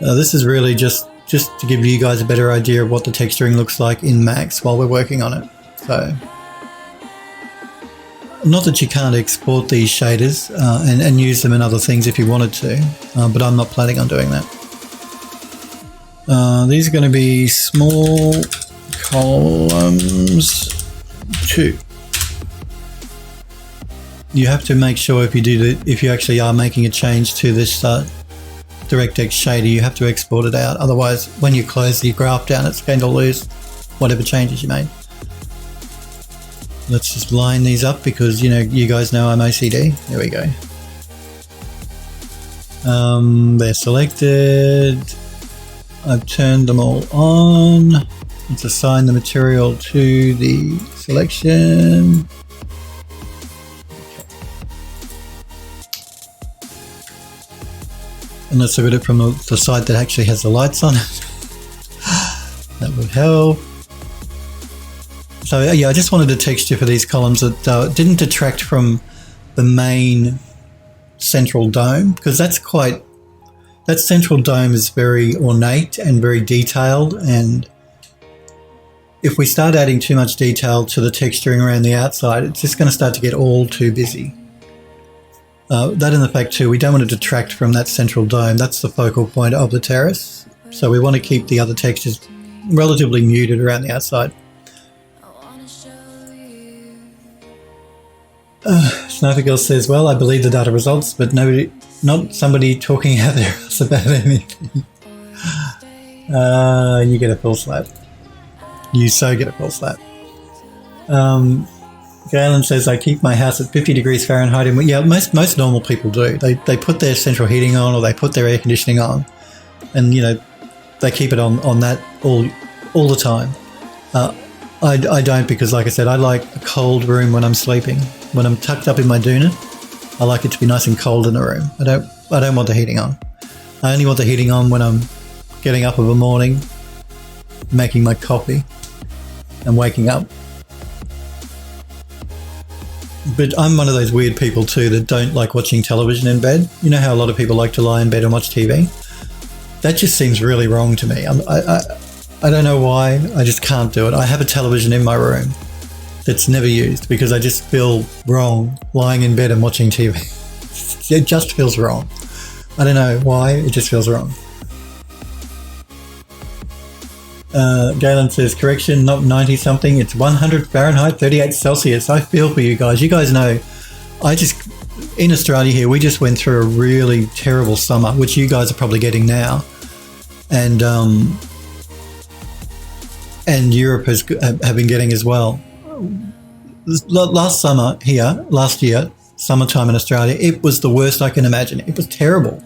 This is really just to give you guys a better idea of what the texturing looks like in Max while we're working on it. So, not that you can't export these shaders and use them in other things if you wanted to, but I'm not planning on doing that. These are going to be small columns 2. You have to make sure if you actually are making a change to this DirectX shader, you have to export it out. Otherwise, when you close the graph down, it's going to lose whatever changes you made. Let's just line these up because, you know, you guys know I'm OCD. There we go. They're selected. I've turned them all on. Let's assign the material to the selection. And let's look at it from the side that actually has the lights on it. That would help. So yeah, I just wanted a texture for these columns that didn't detract from the main central dome, because that central dome is very ornate and very detailed, and if we start adding too much detail to the texturing around the outside, it's just going to start to get all too busy. That and the fact too, we don't want to detract from that central dome. That's the focal point of the terrace. So we want to keep the other textures relatively muted around the outside. Sniper Girl says, well, I believe the data results, but not somebody talking out their ass about anything. You get a full slap. You so get a full slap. Galen says, I keep my house at 50 degrees Fahrenheit. And yeah, most normal people do. They put their central heating on, or they put their air conditioning on, and, you know, they keep it on that all the time. I don't, because like I said, I like a cold room when I'm sleeping. When I'm tucked up in my doona, I like it to be nice and cold in the room. I don't want the heating on. I only want the heating on when I'm getting up of a morning, making my coffee, and waking up. But I'm one of those weird people too that don't like watching television in bed. You know how a lot of people like to lie in bed and watch TV? That just seems really wrong to me. I don't know why, I just can't do it. I have a television in my room that's never used because I just feel wrong lying in bed and watching TV. It just feels wrong. I don't know why, it just feels wrong. Galen says, correction, not 90 something, it's 100 Fahrenheit, 38 Celsius. I feel for you guys. You guys know, in Australia here, we just went through a really terrible summer, which you guys are probably getting now. And Europe have been getting as well. Last year, summertime in Australia, it was the worst I can imagine. It was terrible.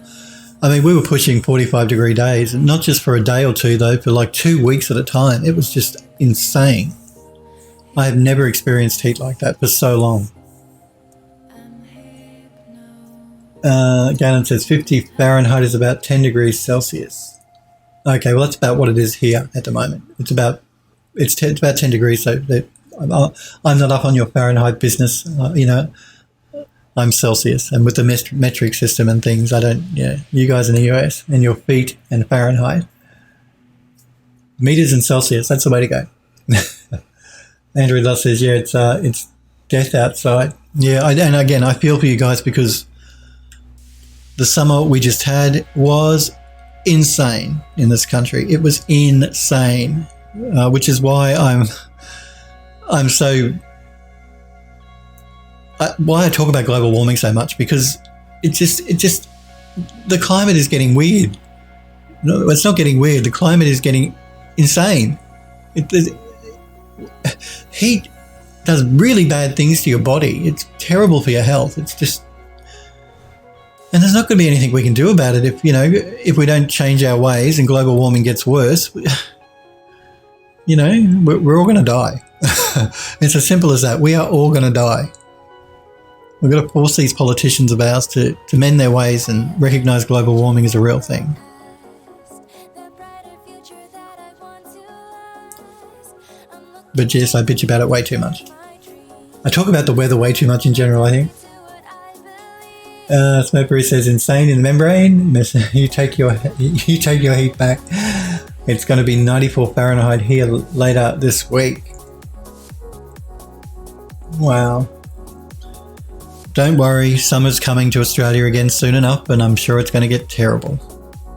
I mean, we were pushing 45-degree days, and not just for a day or two, though, for like 2 weeks at a time. It was just insane. I have never experienced heat like that for so long. Galen says 50 Fahrenheit is about 10 degrees Celsius. Okay, well, that's about what it is here at the moment. It's about 10 degrees, so I'm not up on your Fahrenheit business, you know. I'm Celsius, and with the metric system and things, I don't, yeah, you guys in the US and your feet and Fahrenheit. Meters and Celsius, that's the way to go. Andrew Luss says, yeah, it's death outside. Yeah, and again, I feel for you guys because the summer we just had was insane in this country. It was insane, which is why I'm so... why I talk about global warming so much, because it just the climate is getting weird. No, it's not getting weird. The climate is getting insane. Heat does really bad things to your body. It's terrible for your health. It's just, And there's not going to be anything we can do about it if we don't change our ways and global warming gets worse. We're all going to die. It's as simple as that. We are all going to die. We've got to force these politicians of ours to mend their ways and recognise global warming as a real thing. But yes, I bitch about it way too much. I talk about the weather way too much in general, I think. Smokeberry says, insane in the membrane. You take your heat back. It's going to be 94 Fahrenheit here later this week. Wow. Don't worry, summer's coming to Australia again soon enough, and I'm sure it's going to get terrible.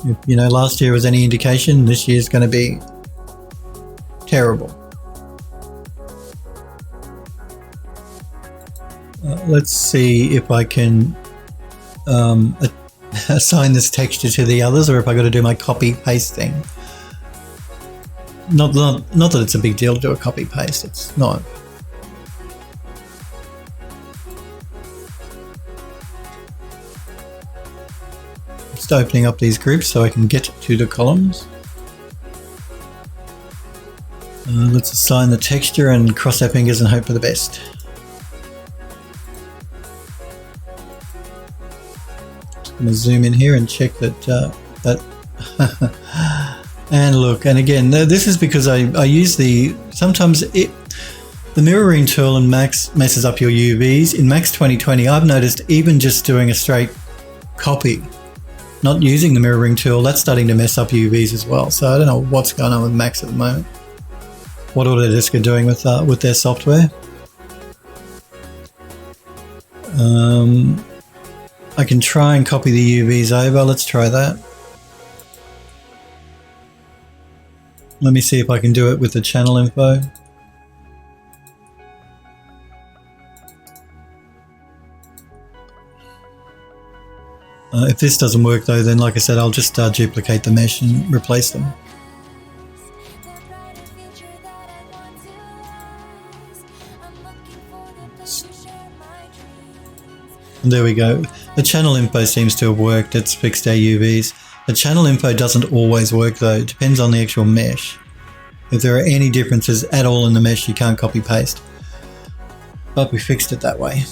If last year was any indication, this year's going to be terrible. Let's see if I can assign this texture to the others, or if I got to do my copy paste thing. Not that it's a big deal to do a copy paste. It's not. Just opening up these groups so I can get to the columns. Let's assign the texture and cross our fingers and hope for the best. I'm going to zoom in here and check that and look, and again, this is because I use the mirroring tool in Max messes up your UVs. In Max 2020, I've noticed even just doing a straight copy, not using the mirroring tool, that's starting to mess up UVs as well. So I don't know what's going on with Max at the moment. What Autodesk are doing with their software. I can try and copy the UVs over. Let's try that. Let me see if I can do it with the channel info. If this doesn't work though, then like I said, I'll just duplicate the mesh and replace them. And there we go. The channel info seems to have worked. It's fixed our UVs. The channel info doesn't always work though. It depends on the actual mesh. If there are any differences at all in the mesh, you can't copy paste. But we fixed it that way.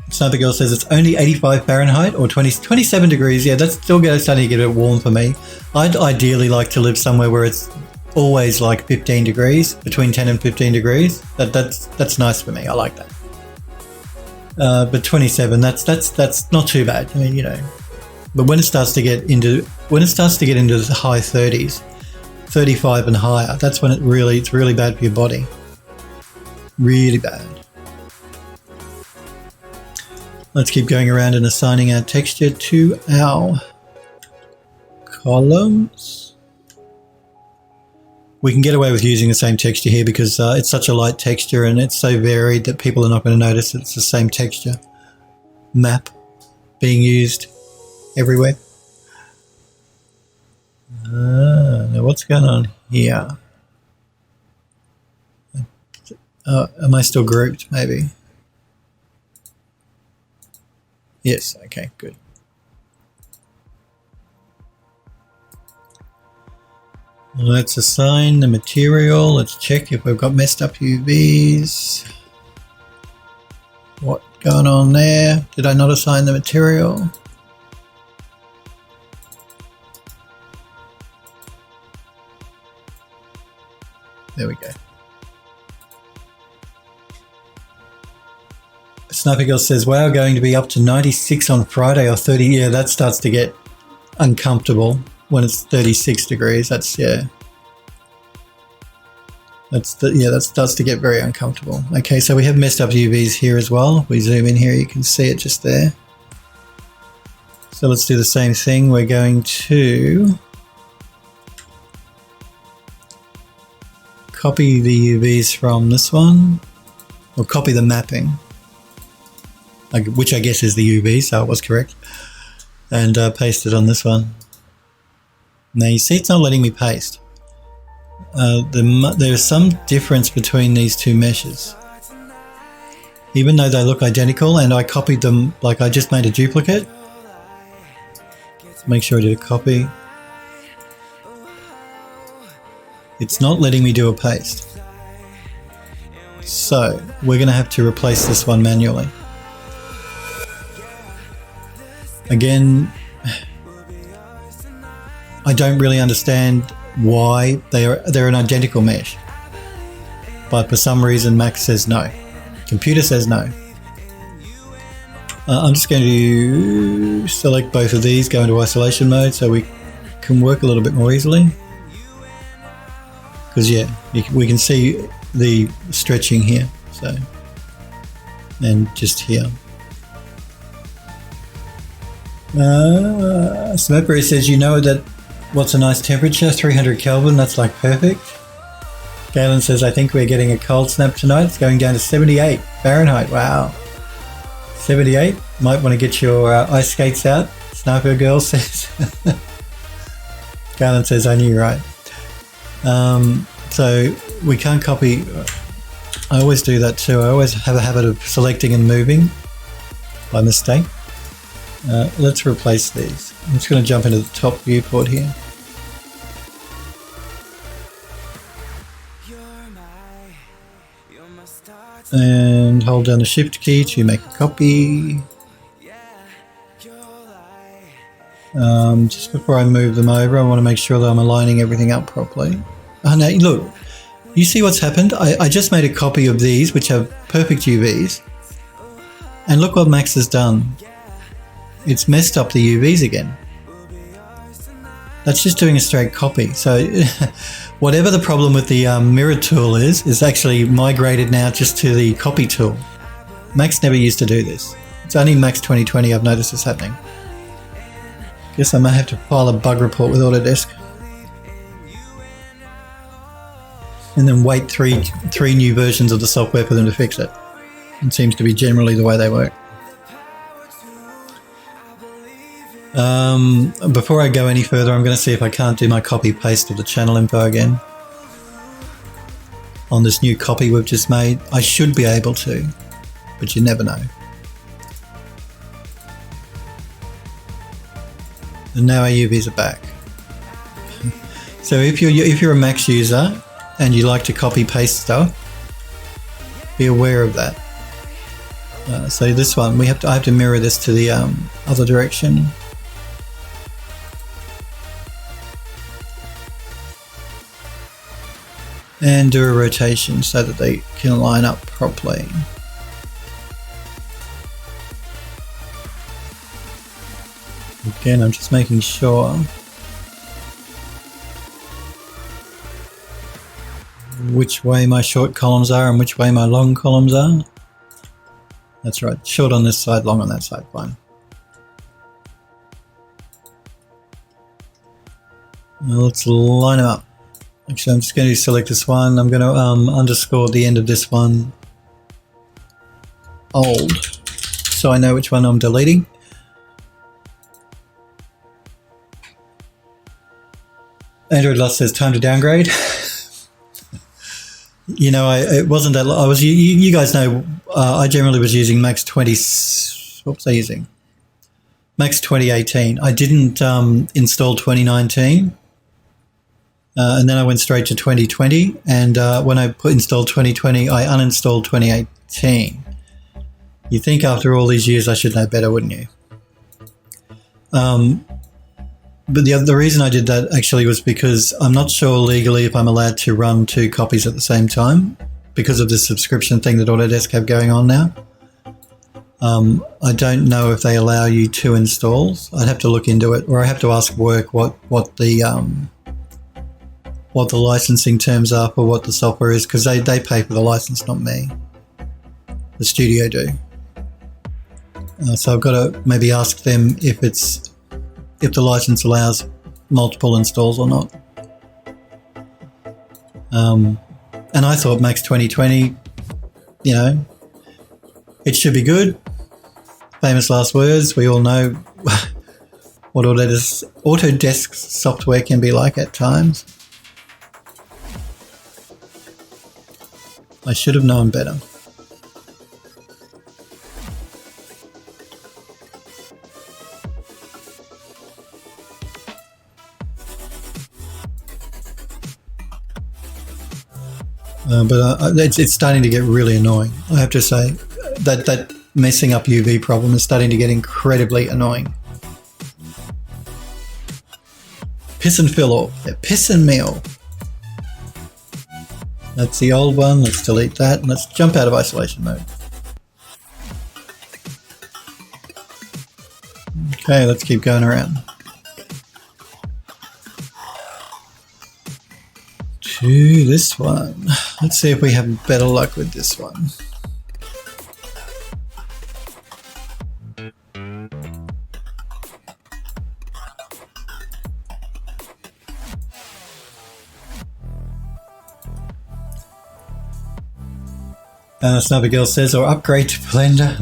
Sniper Girl says it's only 85 Fahrenheit or 27 degrees. Yeah, that's still starting to get a bit warm for me. I'd ideally like to live somewhere where it's always like 15 degrees, between 10 and 15 degrees. That's nice for me. I like that. But 27, that's not too bad. I mean, but when it starts to get into the high 30s, 35 and higher, that's when it's really bad for your body. Really bad. Let's keep going around and assigning our texture to our columns. We can get away with using the same texture here because it's such a light texture and it's so varied that people are not going to notice it's the same texture map being used everywhere. Now what's going on here? Am I still grouped maybe? Yes, okay, good. Let's assign the material. Let's check if we've got messed up UVs. What going on there? Did I not assign the material? There we go. Sniper Girl says, wow, going to be up to 96 on Friday or 30. Yeah, that starts to get uncomfortable when it's 36 degrees. That starts to get very uncomfortable. Okay, so we have messed up UVs here as well. If we zoom in here, you can see it just there. So let's do the same thing. We're going to copy the UVs from this one, or copy the mapping, which I guess is the UV, so it was correct, and paste it on this one. Now you see it's not letting me paste. There's some difference between these two meshes. even though they look identical, and I copied them, like I just made a duplicate. Make sure I did a copy. It's not letting me do a paste. So we're going to have to replace this one manually. Again, I don't really understand why they're an identical mesh, but for some reason Mac says no. Computer says no. I'm just going to select both of these, go into isolation mode so we can work a little bit more easily. Because yeah, we can see the stretching here, so, and just here. Smepbury says, you know that what's a nice temperature? 300 Kelvin, that's like perfect. Galen says, I think we're getting a cold snap tonight. It's going down to 78 Fahrenheit. Wow. 78. Might want to get your ice skates out. Sniper Girl says. Galen says, I knew you're right. So we can't copy. I always do that too. I always have a habit of selecting and moving by mistake. Let's replace these. I'm just going to jump into the top viewport here. And hold down the shift key to make a copy. Just before I move them over, I want to make sure that I'm aligning everything up properly. Oh no, look, you see what's happened? I just made a copy of these, which have perfect UVs. And look what Max has done. It's messed up the UVs again. That's just doing a straight copy. So whatever the problem with the mirror tool is actually migrated now just to the copy tool. Max never used to do this. It's only Max 2020 I've noticed this happening. Guess I may have to file a bug report with Autodesk. And then wait three new versions of the software for them to fix it. It seems to be generally the way they work. Before I go any further, I'm going to see if I can't do my copy paste of the channel info again. On this new copy we've just made. I should be able to, but you never know. And now our UVs are back. So if you're a Max user and you like to copy paste stuff, be aware of that. So this one, I have to mirror this to the other direction. And do a rotation so that they can line up properly. Again, I'm just making sure which way my short columns are and which way my long columns are. That's right, short on this side, long on that side, fine. Now let's line them up. Actually, I'm just going to select this one. I'm going to underscore the end of this one old, so I know which one I'm deleting. Android Lost says time to downgrade. You know, it wasn't that. I was. You guys know. I generally was using Max 20. What was I using? Max 2018. I didn't install 2019. And then I went straight to 2020, and when I installed 2020, I uninstalled 2018. You think after all these years I should know better, wouldn't you? But the reason I did that actually was because I'm not sure legally if I'm allowed to run two copies at the same time because of the subscription thing that Autodesk have going on now. I don't know if they allow you two installs. I'd have to look into it, or I have to ask work what the licensing terms are for what the software is, because they pay for the license, not me. The studio do. So I've got to maybe ask them if the license allows multiple installs or not. And I thought Max 2020, you know, it should be good. Famous last words. We all know what Autodesk software can be like at times. I should have known better. But it's starting to get really annoying. I have to say that messing up UV problem is starting to get incredibly annoying. Piss and fill off. They're pissing me off. That's the old one. Let's delete that and let's jump out of isolation mode. Okay, let's keep going around. To this one. Let's see if we have better luck with this one. Sniper Girl says, or upgrade to Blender.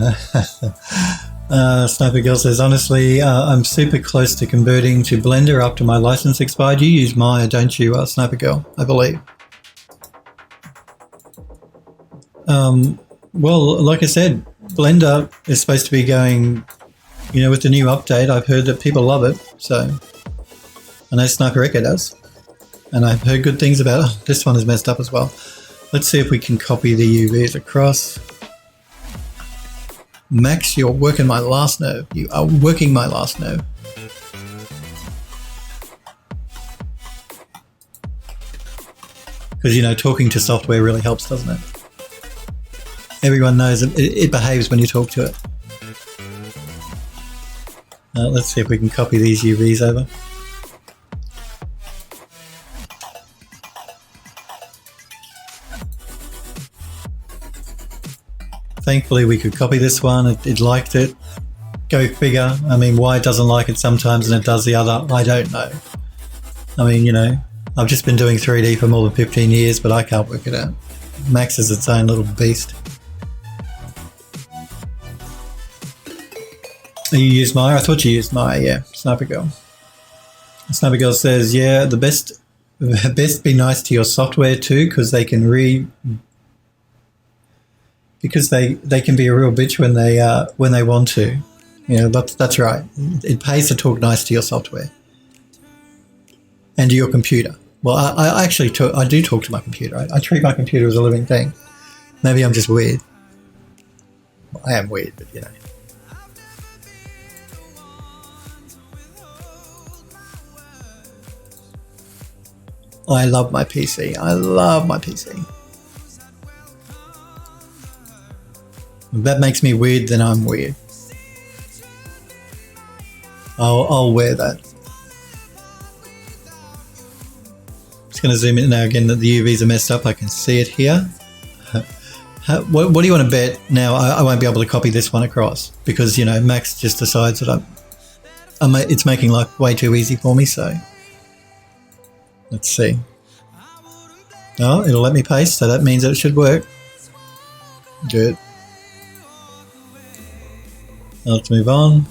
Sniper Girl says, honestly, I'm super close to converting to Blender after my license expired. You use Maya, don't you, Sniper Girl, I believe. Well, like I said, Blender is supposed to be going, with the new update. I've heard that people love it, so I know Sniper Echo does. And I've heard good things about it. This one is messed up as well. Let's see if we can copy the UVs across. Max, you're working my last nerve. You are working my last nerve. Because, talking to software really helps, doesn't it? Everyone knows it behaves when you talk to it. Let's see if we can copy these UVs over. Thankfully, we could copy this one. It liked it. Go figure. I mean, why it doesn't like it sometimes and it does the other, I don't know. I mean, I've just been doing 3D for more than 15 years, but I can't work it out. Max is its own little beast. You use Maya? I thought you used Maya, yeah. Sniper Girl. Sniper Girl says, yeah, the best be nice to your software too, because they can because they can be a real bitch when they want to. That's right. It pays to talk nice to your software and to your computer. Well, I actually I do talk to my computer. I treat my computer as a living thing. Maybe I'm just weird. Well, I am weird, but I love my PC. I love my PC. If that makes me weird, then I'm weird. I'll wear that. Just going to zoom in now again that the UVs are messed up. I can see it here. What do you want to bet now? I won't be able to copy this one across because, Max just decides that it's making life way too easy for me. So let's see. Oh, it'll let me paste. So that means that it should work. Good. Let's move on.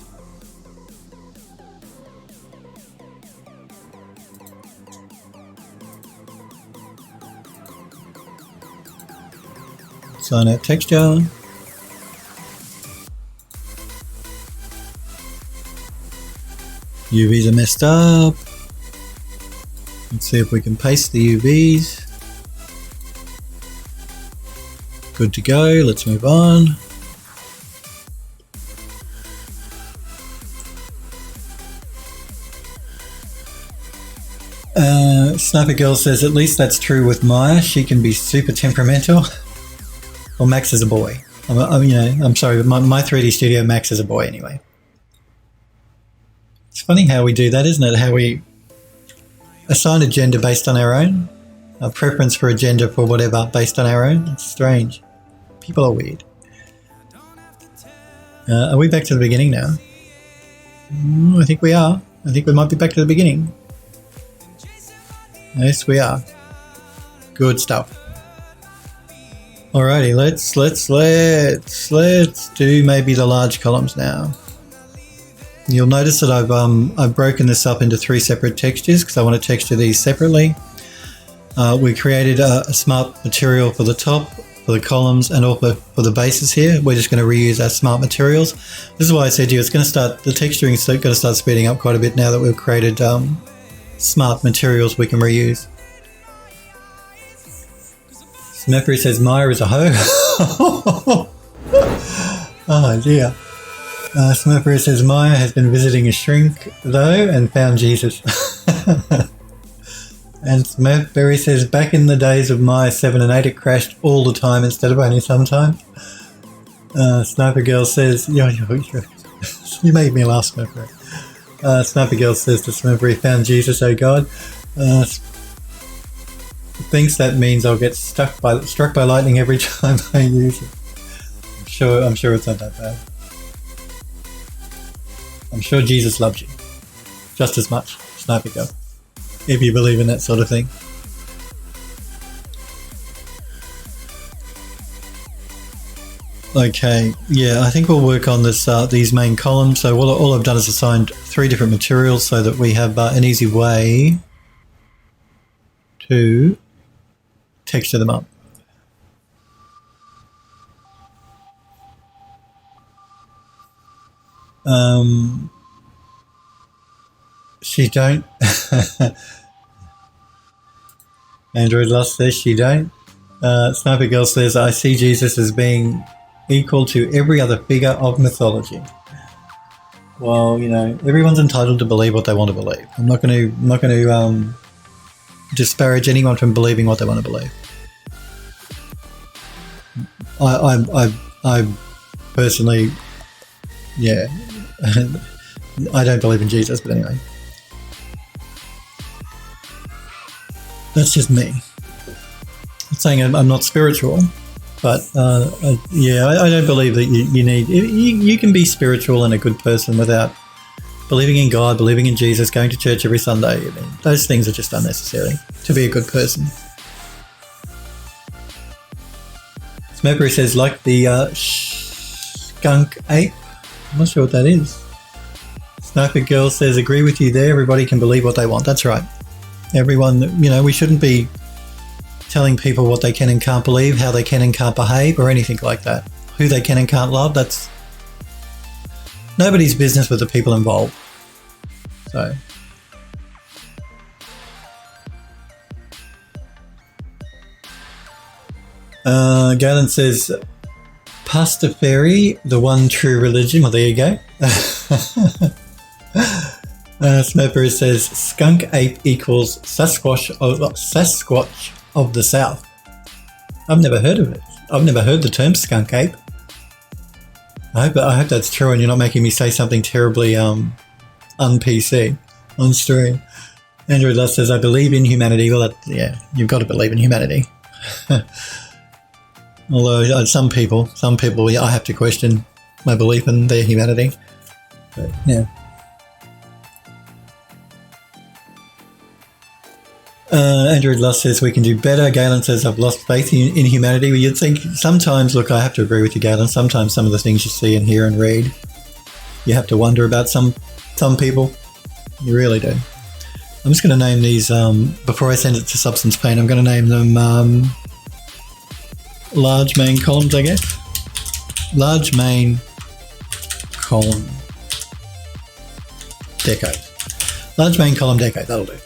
Sign out texture. UVs are messed up. Let's see if we can paste the UVs. Good to go. Let's move on. Sniper Girl says, at least that's true with Maya. She can be super temperamental. Well, Max is a boy. I'm sorry, but my 3D Studio Max is a boy anyway. It's funny how we do that, isn't it? How we assign a gender based on our own. A preference for a gender for whatever based on our own. It's strange. People are weird. Are we back to the beginning now? I think we are. I think we might be back to the beginning. Yes, we are. Good stuff. Alrighty, let's do maybe the large columns now. You'll notice that I've broken this up into 3 separate textures because I want to texture these separately. We created a smart material for the top, for the columns, and also for the bases here. We're just going to reuse our smart materials. This is why I said to you, the texturing is going to start speeding up quite a bit now that we've created smart materials we can reuse. Smurfery says Maya is a hoe. Oh dear. Smurfery says Maya has been visiting a shrink though and found Jesus. And Smurfberry says back in the days of Maya 7 and 8 it crashed all the time instead of only sometimes. Sniper Girl says, you made me laugh, Smurfberry. Sniper Girl says to Smurfberry, found Jesus, oh God. Thinks that means I'll get struck by lightning every time I use it. I'm sure it's not that bad. I'm sure Jesus loves you just as much, Sniper Girl, if you believe in that sort of thing. Okay, yeah, I think we'll work on this these main columns. So all I've done is assigned 3 different materials so that we have an easy way to texture them up. She don't. Android Lost says she don't. Sniper Girl says, I see Jesus as being equal to every other figure of mythology. Well, you know, everyone's entitled to believe what they want to believe. I'm not going to disparage anyone from believing what they want to believe. I personally, yeah, I don't believe in Jesus, but anyway, that's just me. I'm saying I'm not spiritual, but yeah, I don't believe that you need. You can be spiritual and a good person without believing in God, believing in Jesus, going to church every Sunday. I mean, those things are just unnecessary to be a good person. Smurfberry says, like the skunk ape. I'm not sure what that is. Sniper Girl says, agree with you there. Everybody can believe what they want. That's right. Everyone, you know, we shouldn't be telling people what they can and can't believe, how they can and can't behave, or anything like that. Who they can and can't love, that's nobody's business with the people involved. So, Galen says, Pastafari, the one true religion. Well, there you go. Smurfer says, skunk ape equals Sasquatch of the South. I've never heard of it. I've never heard the term skunk ape. I hope that's true and you're not making me say something terribly un-PC on stream. Andrew Lust says, I believe in humanity. Well, yeah, you've got to believe in humanity. Although some people, I have to question my belief in their humanity. But, yeah. Andrew Lust says, we can do better. Galen says, I've lost faith in humanity. Well, you'd think sometimes, look, I have to agree with you, Galen. Sometimes some of the things you see and hear and read, you have to wonder about some people. You really do. I'm just going to name these, before I send it to Substance Paint, I'm going to name them large main columns, I guess. Large main column decade. Large main column decade, that'll do.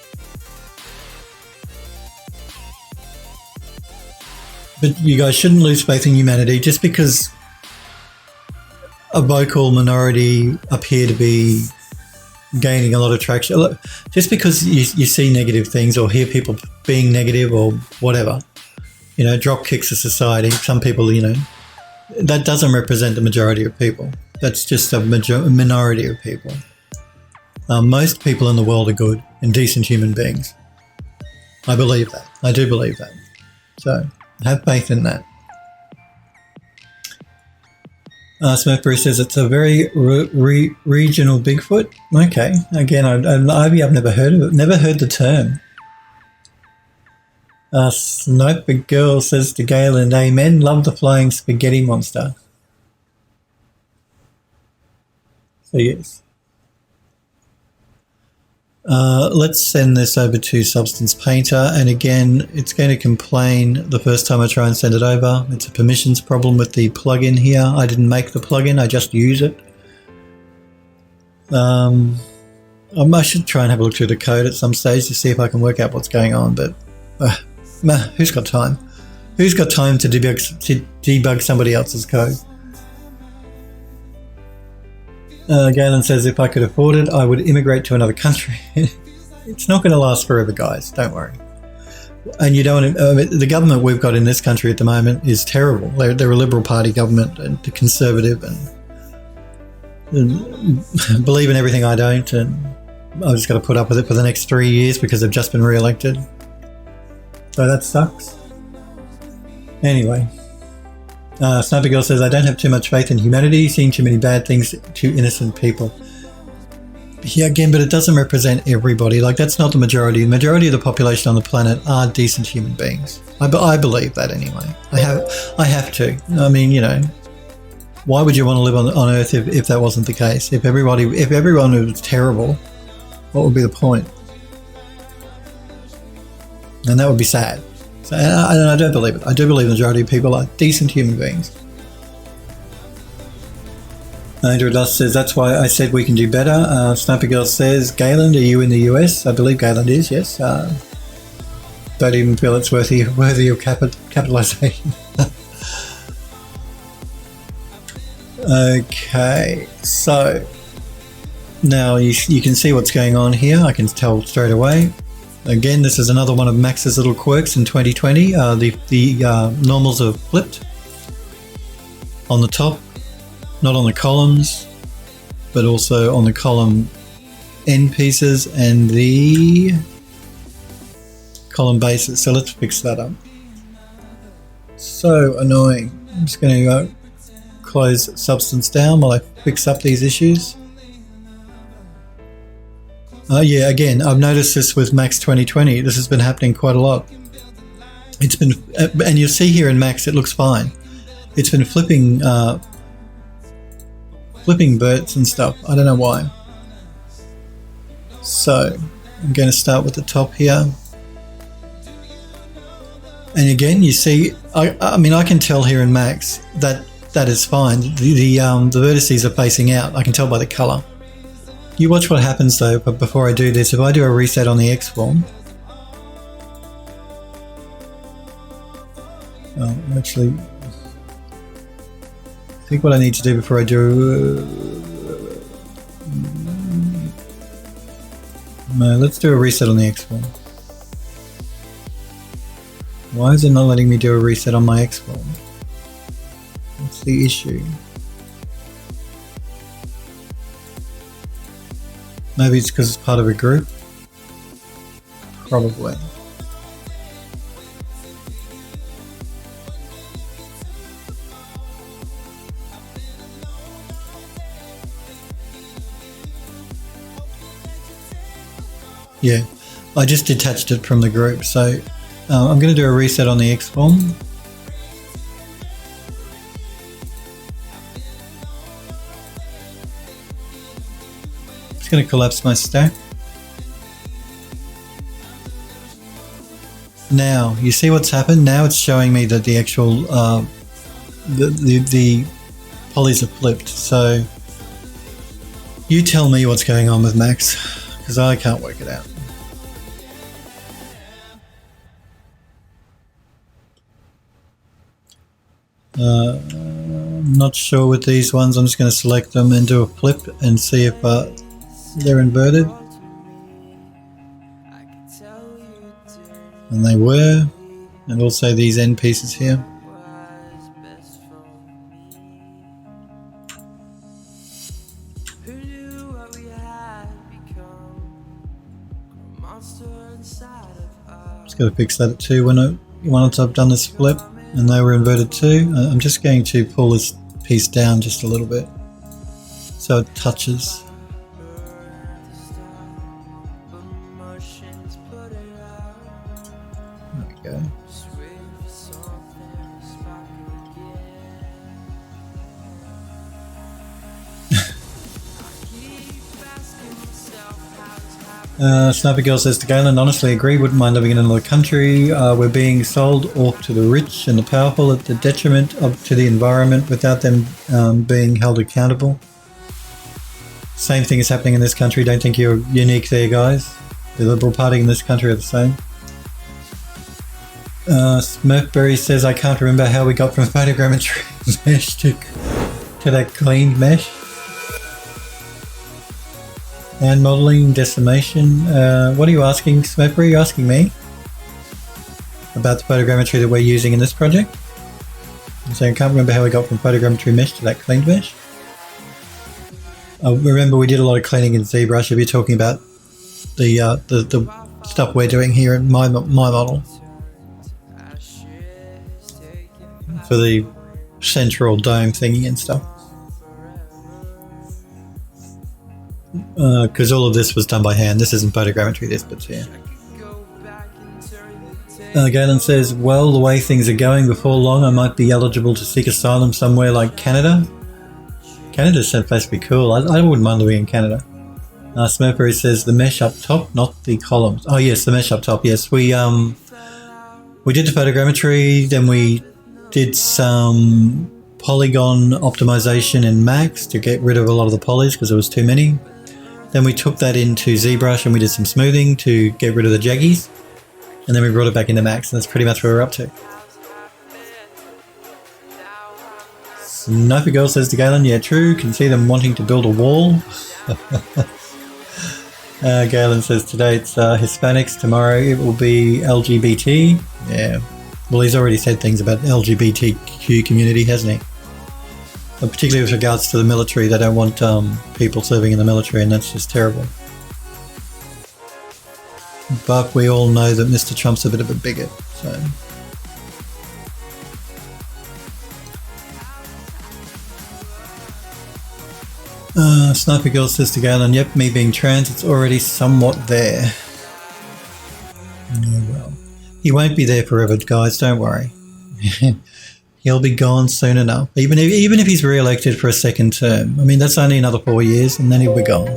But you guys shouldn't lose faith in humanity just because a vocal minority appear to be gaining a lot of traction. Just because you see negative things or hear people being negative or whatever, you know, drop kicks of society. Some people, you know, that doesn't represent the majority of people. That's just a minority of people. Most people in the world are good and decent human beings. I believe that. I do believe that. So have faith in that. Smurfberry says it's a very regional Bigfoot. Okay. Again, I've never heard of it. Never heard the term. Sniper Girl says to Galen, amen, love the flying spaghetti monster. So yes. Let's send this over to Substance Painter, and again, it's going to complain the first time I try and send it over. It's a permissions problem with the plugin here. I didn't make the plugin, I just use it. I should try and have a look through the code at some stage to see if I can work out what's going on, but who's got time? Who's got time to debug somebody else's code? Galen says, if I could afford it, I would immigrate to another country. It's not going to last forever, guys. Don't worry. And you don't. The government we've got in this country at the moment is terrible. They're a Liberal Party government and conservative, and believe in everything I don't. And I've just got to put up with it for the next 3 years because they've just been re-elected. So that sucks. Anyway. Sniper Girl says, I don't have too much faith in humanity, seeing too many bad things to innocent people. Yeah, again, but it doesn't represent everybody. Like, that's not the majority. The majority of the population on the planet are decent human beings. I believe that anyway. I have to. I mean, you know, why would you want to live on Earth if that wasn't the case? If everyone was terrible, what would be the point? And that would be sad. So, I don't believe it. I do believe the majority of people are decent human beings. Andrew Dust says, that's why I said we can do better. Sniper Girl says, Galen, are you in the US? I believe Galen is, yes. Don't even feel it's worthy of capitalisation. Okay, so now you can see what's going on here. I can tell straight away. Again, this is another one of Max's little quirks in 2020. The normals are flipped on the top, not on the columns, but also on the column end pieces and the column bases. So let's fix that up. So annoying. I'm just going to close Substance down while I fix up these issues. Yeah, again, I've noticed this with Max 2020. This has been happening quite a lot. It's been, and you'll see here in Max, it looks fine. It's been flipping Berts and stuff. I don't know why. So I'm going to start with the top here. And again, you see, I mean, I can tell here in Max that is fine. The vertices are facing out. I can tell by the color. You watch what happens though, but before I do this, if I do a reset on the X-form, actually, I think what I need to do before I do, no, let's do a reset on the X-form. Why is it not letting me do a reset on my X-form? What's the issue? Maybe it's because it's part of a group? Probably. Yeah, I just detached it from the group, so I'm going to do a reset on the X-form. Just going to collapse my stack. Now, you see what's happened? Now it's showing me that the actual the polys are flipped. So you tell me what's going on with Max, because I can't work it out. I'm not sure with these ones. I'm just going to select them and do a flip and see if they're inverted. And they were. And also these end pieces here. Just got to fix that too. Once I've done this flip and they were inverted too, I'm just going to pull this piece down just a little bit so it touches. There we go. Sniper Girl says to Galen, honestly agree, wouldn't mind living in another country. We're being sold off to the rich and the powerful at the detriment to the environment without them being held accountable. Same thing is happening in this country. Don't think you're unique there, guys. The Liberal Party in this country are the same. Smurfberry says, I can't remember how we got from photogrammetry mesh to that cleaned mesh. And modelling, decimation. What are you asking, Smurfberry? Are you asking me about the photogrammetry that we're using in this project? I'm saying I can't remember how we got from photogrammetry mesh to that cleaned mesh. Remember, we did a lot of cleaning in ZBrush. If you're talking about the stuff we're doing here in my model for the central dome thingy and stuff, because all of this was done by hand. This isn't photogrammetry, this, but yeah. Galen says, well, the way things are going, before long I might be eligible to seek asylum somewhere like Canada. Canada's supposed to be cool. I wouldn't mind living in Canada. Smurfberry says the mesh up top, not the columns. Oh yes, the mesh up top. Yes, we did the photogrammetry, then we did some polygon optimization in Max to get rid of a lot of the polys because there was too many. Then we took that into ZBrush and we did some smoothing to get rid of the jaggies, and then we brought it back into Max, and that's pretty much where we're up to. Sniper Girl says to Galen, yeah, true, can see them wanting to build a wall. Galen says today it's Hispanics, tomorrow it will be LGBT. Yeah, well, he's already said things about the LGBTQ community, hasn't he? But particularly with regards to the military, they don't want people serving in the military, and that's just terrible. But we all know that Mr. Trump's a bit of a bigot, so... Sniper Girl says to Galen, yep, me being trans, it's already somewhat there. Yeah, well, he won't be there forever, guys, don't worry. He'll be gone soon enough. Even if he's re-elected for a second term. I mean, that's only another 4 years, and then he'll be gone.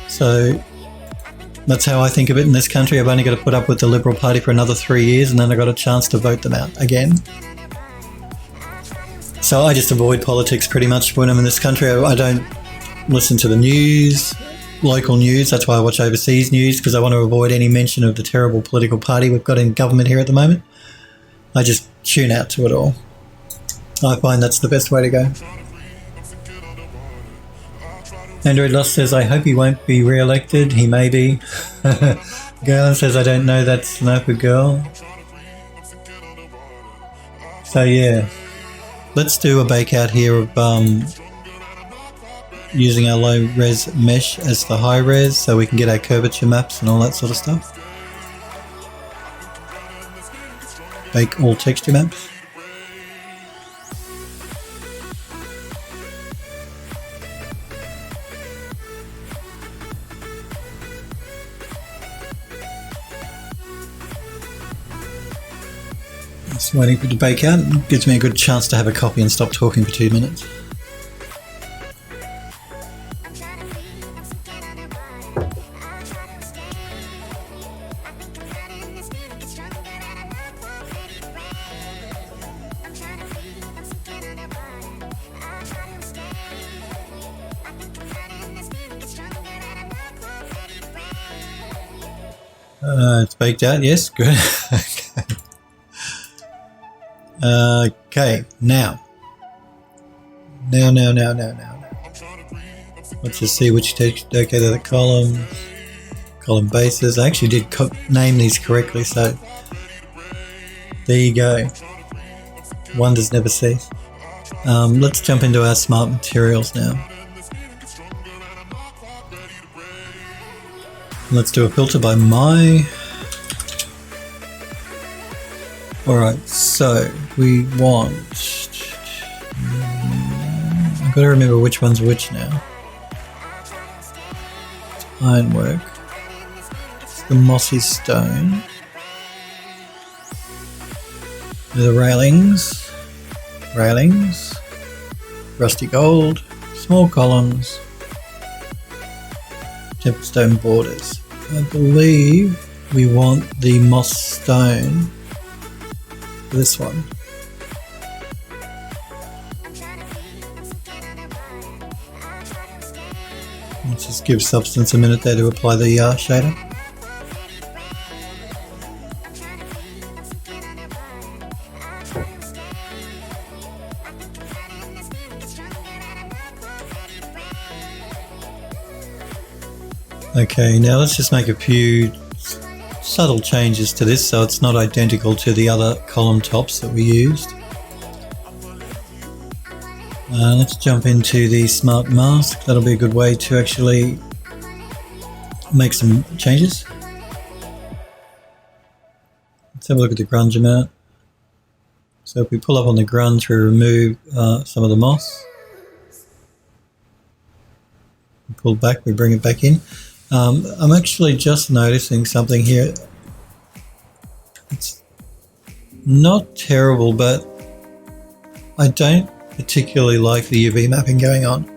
So, that's how I think of it in this country. I've only got to put up with the Liberal Party for another 3 years, and then I've got a chance to vote them out again. So I just avoid politics pretty much when I'm in this country. I don't listen to the news, local news. That's why I watch overseas news, because I want to avoid any mention of the terrible political party we've got in government here at the moment. I just tune out to it all. I find that's the best way to go. Android Lost says, I hope he won't be re-elected. He may be. Galen says, I don't know that Sniper Girl. So yeah. Let's do a bake out here of using our low res mesh as the high res so we can get our curvature maps and all that sort of stuff. Bake all texture maps. Just waiting for it to bake out. It gives me a good chance to have a copy and stop talking for 2 minutes. It's baked out, yes, good. Okay, now. Let's just see which texture. Okay, they're the column bases. I actually did name these correctly, so there you go. Wonders never cease. Let's jump into our smart materials now. Let's do a filter by my. Alright, so we want. I've got to remember which one's which now. It's ironwork. It's the mossy stone. The railings. Rusty gold. Small columns. Templestone borders. I believe we want the moss stone. This one. Let's just give Substance a minute there to apply the shader. Okay, now let's just make a few subtle changes to this so it's not identical to the other column tops that we used. Let's jump into the smart mask. That'll be a good way to actually make some changes. Let's have a look at the grunge amount. So if we pull up on the grunge, we remove some of the moss. We pull back, we bring it back in. I'm actually just noticing something here. It's not terrible, but I don't particularly like the UV mapping going on.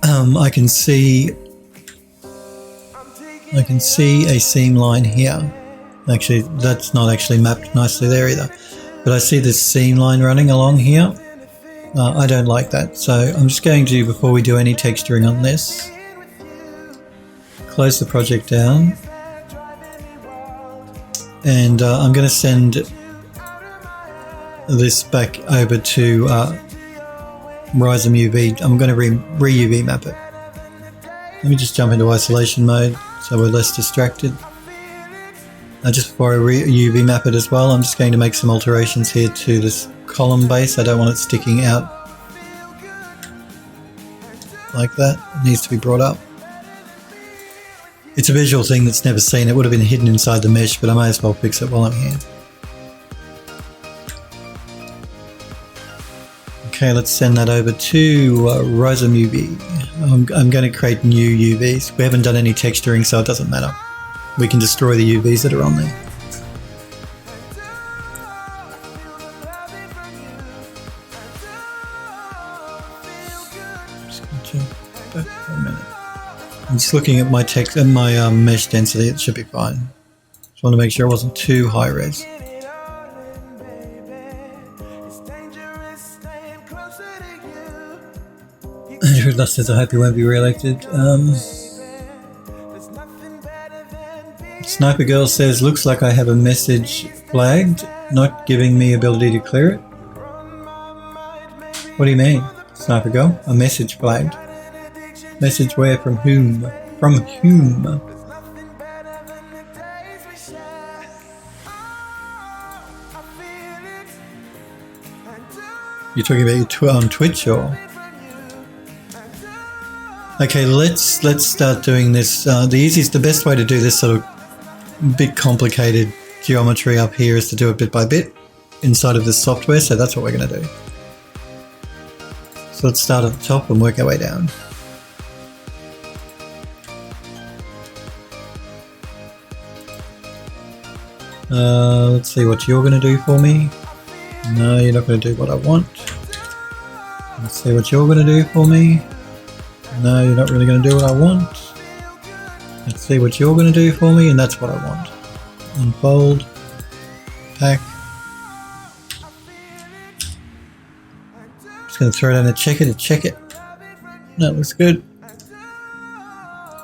I can see a seam line here. Actually, that's not actually mapped nicely there either. But I see this seam line running along here. I don't like that. So I'm just going to, before we do any texturing on this, close the project down. And I'm going to send this back over to Rhizome UV. I'm going to re-UV map it. Let me just jump into isolation mode so we're less distracted. Just before I UV map it as well, I'm just going to make some alterations here to this column base. I don't want it sticking out like that. It needs to be brought up. It's a visual thing that's never seen. It would have been hidden inside the mesh, but I may as well fix it while I'm here. Okay, let's send that over to Rhizome UV. I'm going to create new UVs. We haven't done any texturing, so it doesn't matter. We can destroy the UVs that are on there. Just going to jump back for a minute. I'm just looking at my text and my mesh density. It should be fine. Just want to make sure it wasn't too high res. Andrew Lust says, I hope you won't be re-elected. Sniper Girl says, looks like I have a message flagged, not giving me ability to clear it. What do you mean, Sniper Girl? A message flagged? Message where? From whom? From whom? You're talking about your on Twitch or? Okay, let's start doing this. The best way to do this sort of bit complicated geometry up here is to do it bit by bit inside of this software. So that's what we're going to do. So let's start at the top and work our way down. Let's see what you're going to do for me. No, you're not going to do what I want. Let's see what you're going to do for me. No, you're not really going to do what I want. Let's see what you're going to do for me, and that's what I want. Unfold. Pack. Just going to throw it in a checker to check it. That looks good.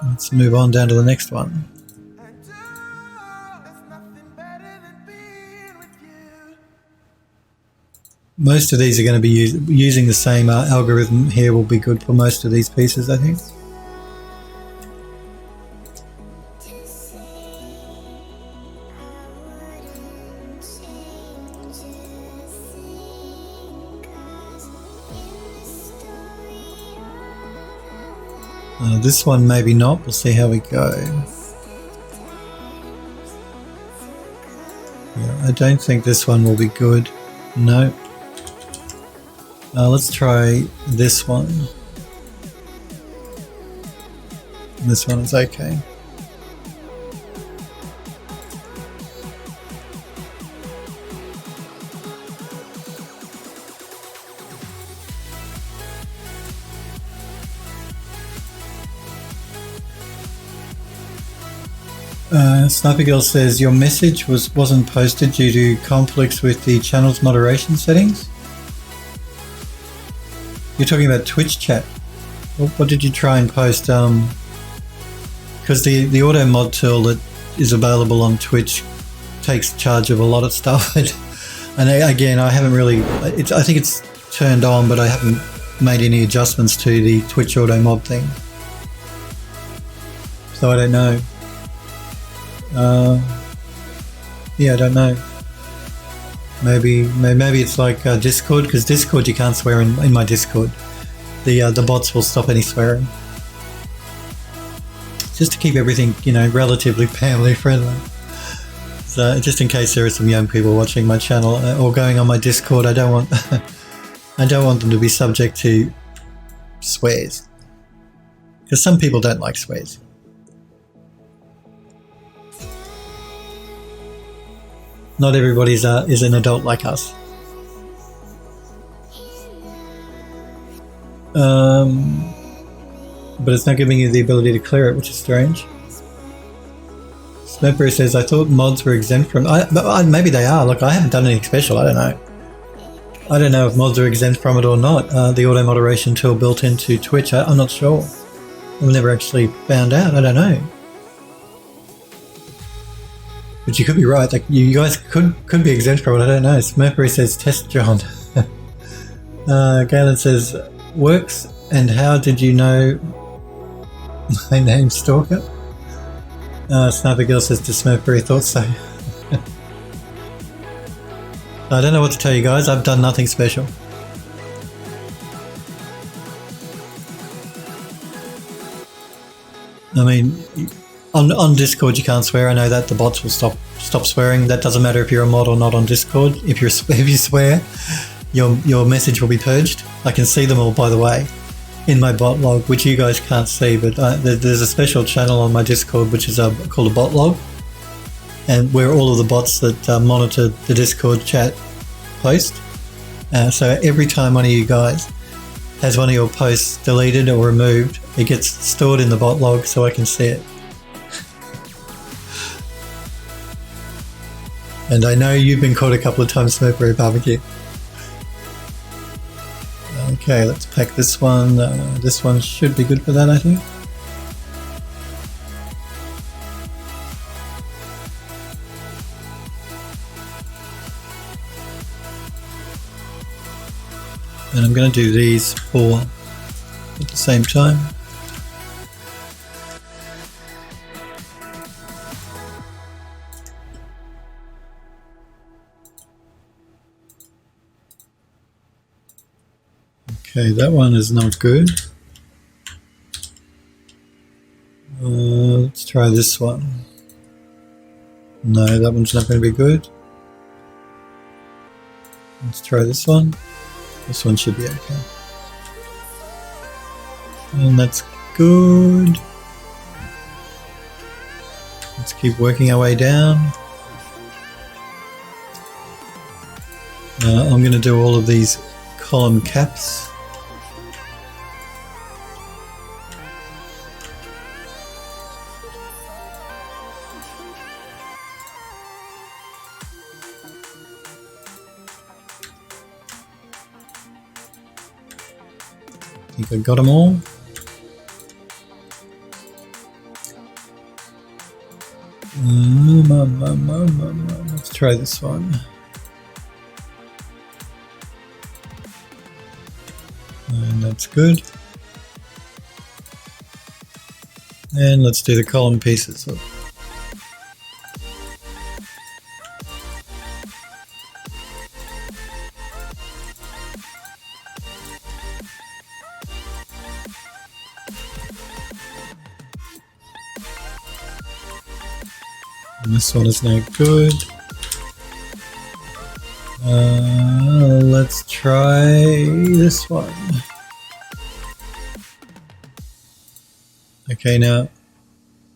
Let's move on down to the next one. Most of these are going to be using the same algorithm here. Will be good for most of these pieces, I think. This one maybe not. We'll see how we go. Yeah, I don't think this one will be good. No. Let's try this one. This one is okay. Sniper Girl says your message wasn't posted due to conflicts with the channel's moderation settings. You're talking about Twitch chat. What did you try and post? Because the auto mod tool that is available on Twitch takes charge of a lot of stuff. And again, I haven't really. I think it's turned on, but I haven't made any adjustments to the Twitch auto mod thing. So so I don't know. Yeah, I don't know. Maybe it's like Discord, because Discord you can't swear in my Discord. The bots will stop any swearing. Just to keep everything, you know, relatively family friendly. So just in case there are some young people watching my channel or going on my Discord, I don't want I don't want them to be subject to swears, because some people don't like swears. Not everybody is an adult like us. But it's not giving you the ability to clear it, which is strange. Snowberry says, I thought mods were exempt from... maybe they are. Look, I haven't done anything special. I don't know. I don't know if mods are exempt from it or not. The auto moderation tool built into Twitch, I'm not sure. I've never actually found out. I don't know. But you could be right. Like, you guys could be exempt from it. I don't know. Smurfberry says, test John. Galen says, works, and how did you know my name's Stalker? Sniper Girl says, to Smurfberry, thought so. I don't know what to tell you guys. I've done nothing special. I mean, on Discord you can't swear. I know that the bots will stop swearing. That doesn't matter if you're a mod or not on Discord. If you swear, your message will be purged. I can see them all, by the way, in my bot log, which you guys can't see. But there's a special channel on my Discord which is called a bot log, and where all of the bots that monitor the Discord chat post. So every time one of you guys has one of your posts deleted or removed, it gets stored in the bot log so I can see it. And I know you've been caught a couple of times, Smurfberry Barbecue. Okay, let's pack this one. This one should be good for that, I think. And I'm going to do these 4 at the same time. Okay, that one is not good. Let's try this one. No, that one's not going to be good. Let's try this one. This one should be okay. And that's good. Let's keep working our way down. I'm going to do all of these column caps. I think I got them all. Let's try this one. And that's good. And let's do the column pieces. And this one is no good. Let's try this one. Okay, now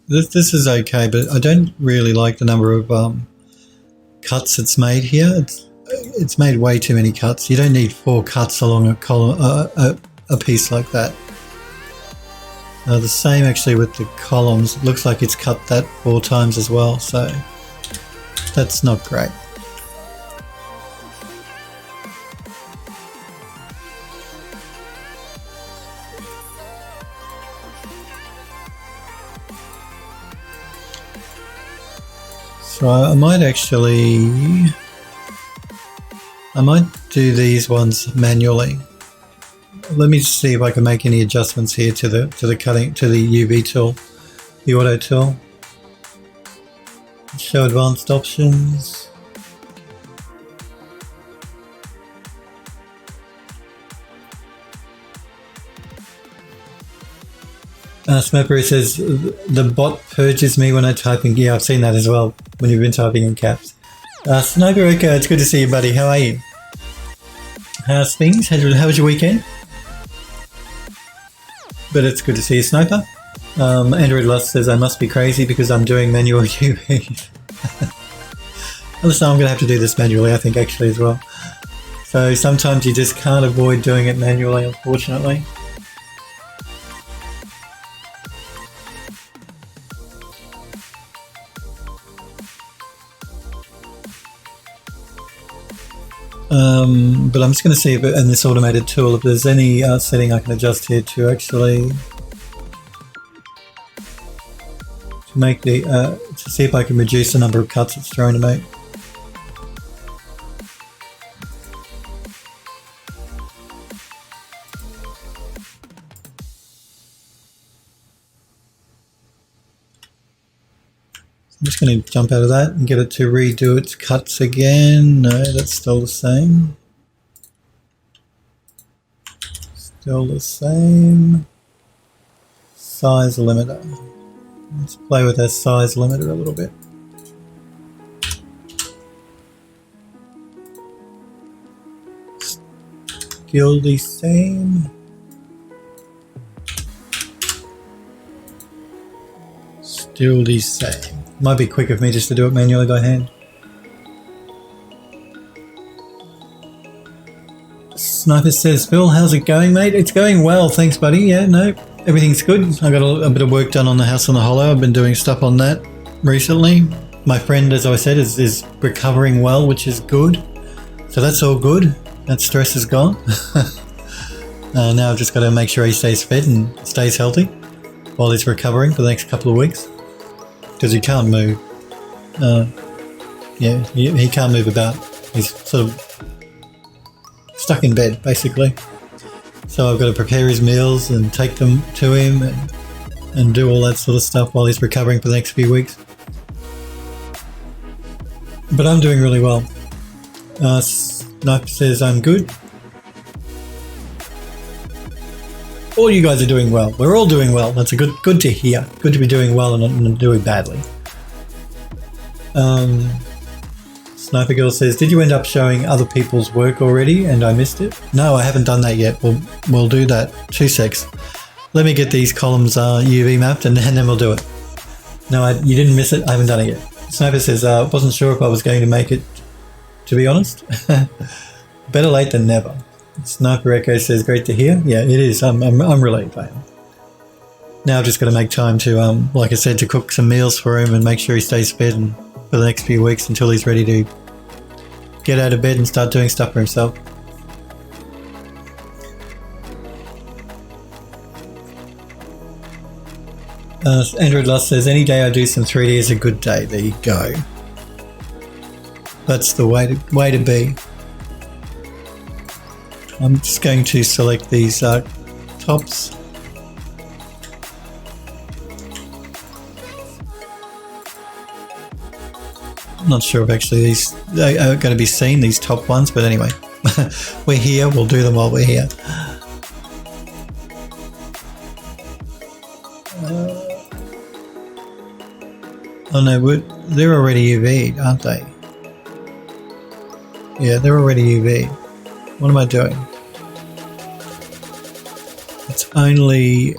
this is okay, but I don't really like the number of cuts it's made here. It's made way too many cuts. You don't need 4 cuts along a column, a piece like that. The same actually with the columns. It looks like it's cut that 4 times as well, so that's not great. So I might do these ones manually. Let me see if I can make any adjustments here to the UV tool. the auto tool. Show advanced options. Smoker says, the bot purges me when I type in. Yeah, I've seen that as well when you've been typing in caps. Sniper Echo, it's good to see you, buddy. How are you? How's things? How was your weekend? But it's good to see you, Sniper. Android Lust says, I must be crazy because I'm doing manual UV. Listen, I'm going to have to do this manually, I think, actually, as well. So sometimes you just can't avoid doing it manually, unfortunately. But I'm just going to see if in this automated tool if there's any setting I can adjust here to actually make the to see if I can reduce the number of cuts it's trying to make. I'm just going to jump out of that and get it to redo its cuts again. No, that's still the same. Still the same. Size limiter. Let's play with that size limiter a little bit. Still the same. Still the same. Might be quicker for me just to do it manually by hand. Sniper says, Phil, how's it going, mate? It's going well, thanks, buddy. Yeah, no, everything's good. I got a bit of work done on the house on the hollow. I've been doing stuff on that recently. My friend, as I said, is recovering well, which is good. So that's all good. That stress is gone. Now I've just got to make sure he stays fit and stays healthy while he's recovering for the next couple of weeks. Because he can't move. Yeah, he can't move about. He's sort of stuck in bed, basically. So I've got to prepare his meals and take them to him and do all that sort of stuff while he's recovering for the next few weeks. But I'm doing really well. Sniper says I'm good. All you guys are doing well. We're all doing well. That's good to hear. Good to be doing well and not doing badly. Sniper Girl says, did you end up showing other people's work already and I missed it? No, I haven't done that yet. We'll do that. 2 secs. Let me get these columns UV mapped and then we'll do it. No, you didn't miss it. I haven't done it yet. Sniper says, wasn't sure if I was going to make it, to be honest. Better late than never. Sniper Echo says, great to hear. Yeah, it is. I'm really playing. Now I've just got to make time to, like I said, to cook some meals for him and make sure he stays fed and for the next few weeks until he's ready to get out of bed and start doing stuff for himself. Android Lust says, any day I do some 3D is a good day. There you go. That's the way to be. I'm just going to select these tops. I'm not sure if actually these are going to be seen, these top ones, but anyway, we're here, we'll do them while we're here. Oh no, they're already UV'd, aren't they? Yeah, they're already UV'd. What am I doing? It's only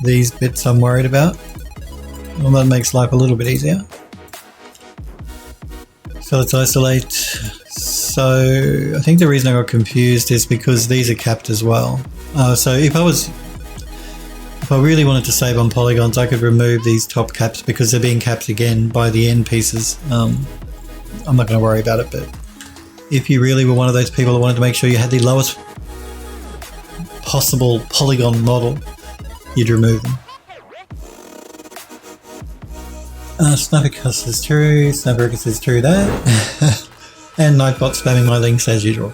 these bits I'm worried about. Well, that makes life a little bit easier. So let's isolate. So I think the reason I got confused is because these are capped as well. So if I really wanted to save on polygons, I could remove these top caps because they're being capped again by the end pieces. I'm not going to worry about it, but if you really were one of those people that wanted to make sure you had the lowest possible polygon model, you'd remove them. Sniper says true, Sniper says true that. And Nightbot spamming my links as usual.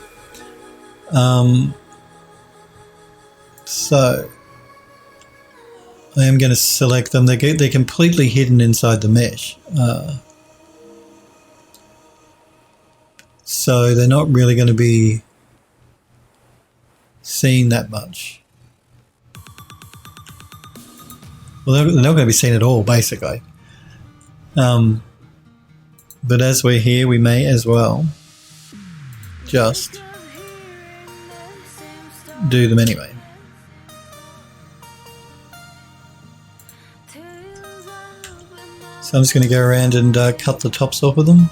So I am going to select them. They're completely hidden inside the mesh. So they're not really going to be seen that much. Well, they're not going to be seen at all, basically. But as we're here, we may as well just do them anyway. So I'm just going to go around and cut the tops off of them.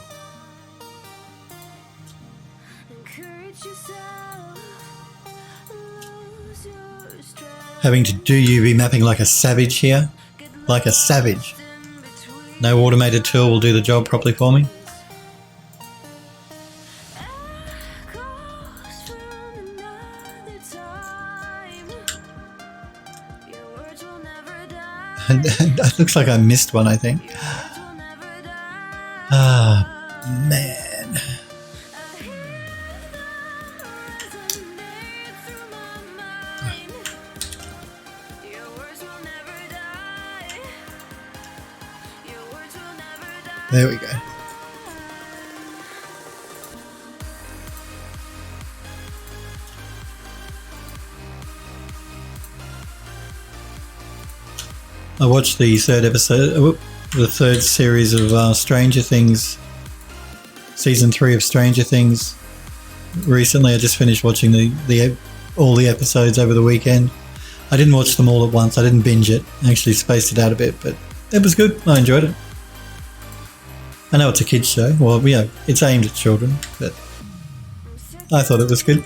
Having to do UV mapping like a savage here. Like a savage. No automated tool will do the job properly for me. It looks like I missed one, I think. Ah, man. There we go. I watched the third episode, the third series of Stranger Things, season 3 of Stranger Things. Recently, I just finished watching all the episodes over the weekend. I didn't watch them all at once. I didn't binge it. I actually spaced it out a bit, but it was good. I enjoyed it. I know it's a kids show. Well, yeah, it's aimed at children, but I thought it was good.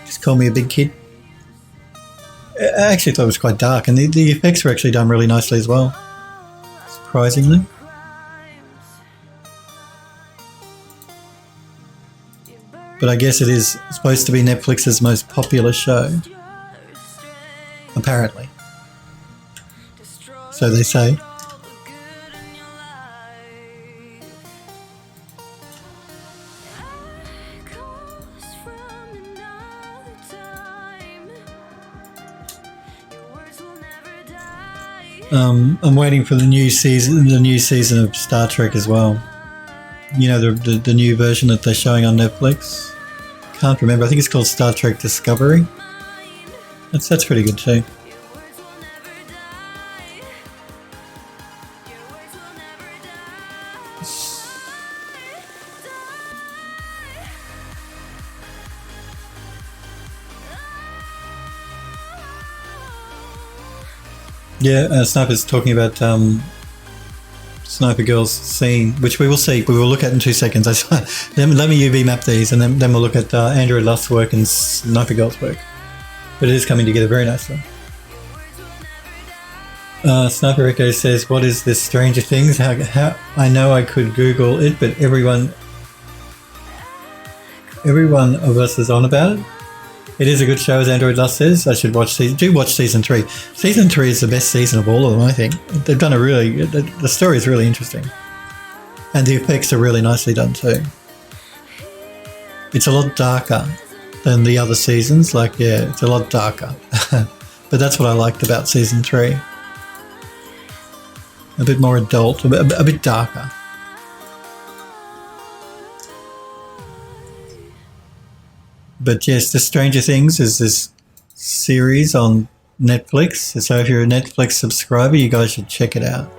Just call me a big kid. I actually thought it was quite dark, and the effects were actually done really nicely as well, surprisingly. But I guess it is supposed to be Netflix's most popular show, apparently. So they say. I'm waiting for the new season of Star Trek as well. You know, the new version that they're showing on Netflix. Can't remember. I think it's called Star Trek Discovery. That's pretty good too. Yeah, Sniper's talking about Sniper Girl's scene, which we will see. We will look at in 2 seconds. Let me UV map these, and then we'll look at Android Lust's work and Sniper Girl's work. But it is coming together very nicely. Sniper Echo says, "What is this Stranger Things? How I know I could Google it, but everyone of us is on about it. It is a good show, as Android Lust says. I should watch season 3. Season 3 is the best season of all of them, I think. They've done the story is really interesting. And the effects are really nicely done too. It's a lot darker than the other seasons. It's a lot darker. But that's what I liked about season 3. A bit more adult, a bit darker. But yes, the Stranger Things is this series on Netflix. So if you're a Netflix subscriber, you guys should check it out.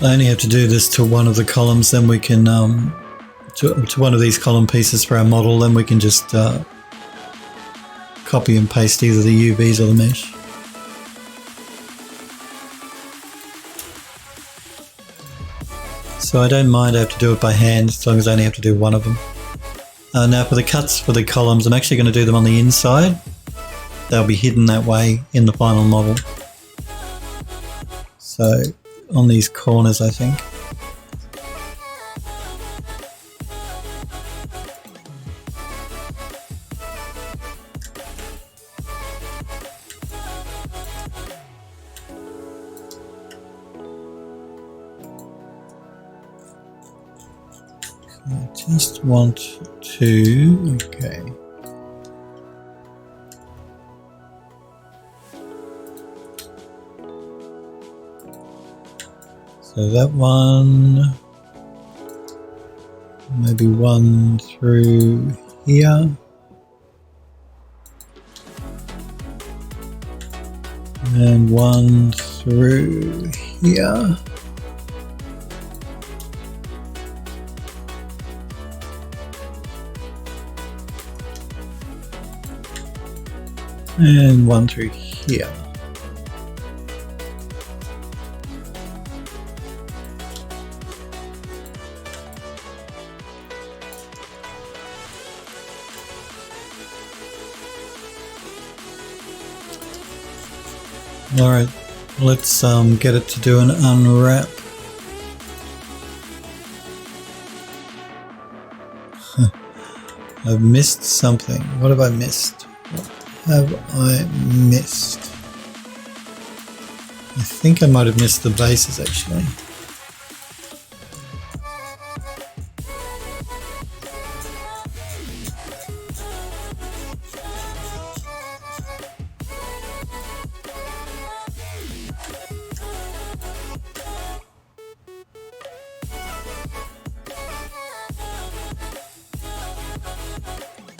I only have to do this to one of the columns, then we can, to one of these column pieces for our model, then we can just copy and paste either the UVs or the mesh. So I don't mind, I have to do it by hand as long as I only have to do one of them. Now for the cuts for the columns, I'm actually going to do them on the inside. They'll be hidden that way in the final model. So on these corners, I think. I just want to, okay. So that one, maybe one through here. And one through here. And one through here. All right, let's get it to do an unwrap. I've missed something. What have I missed? Have I missed? I think I might have missed the bases actually.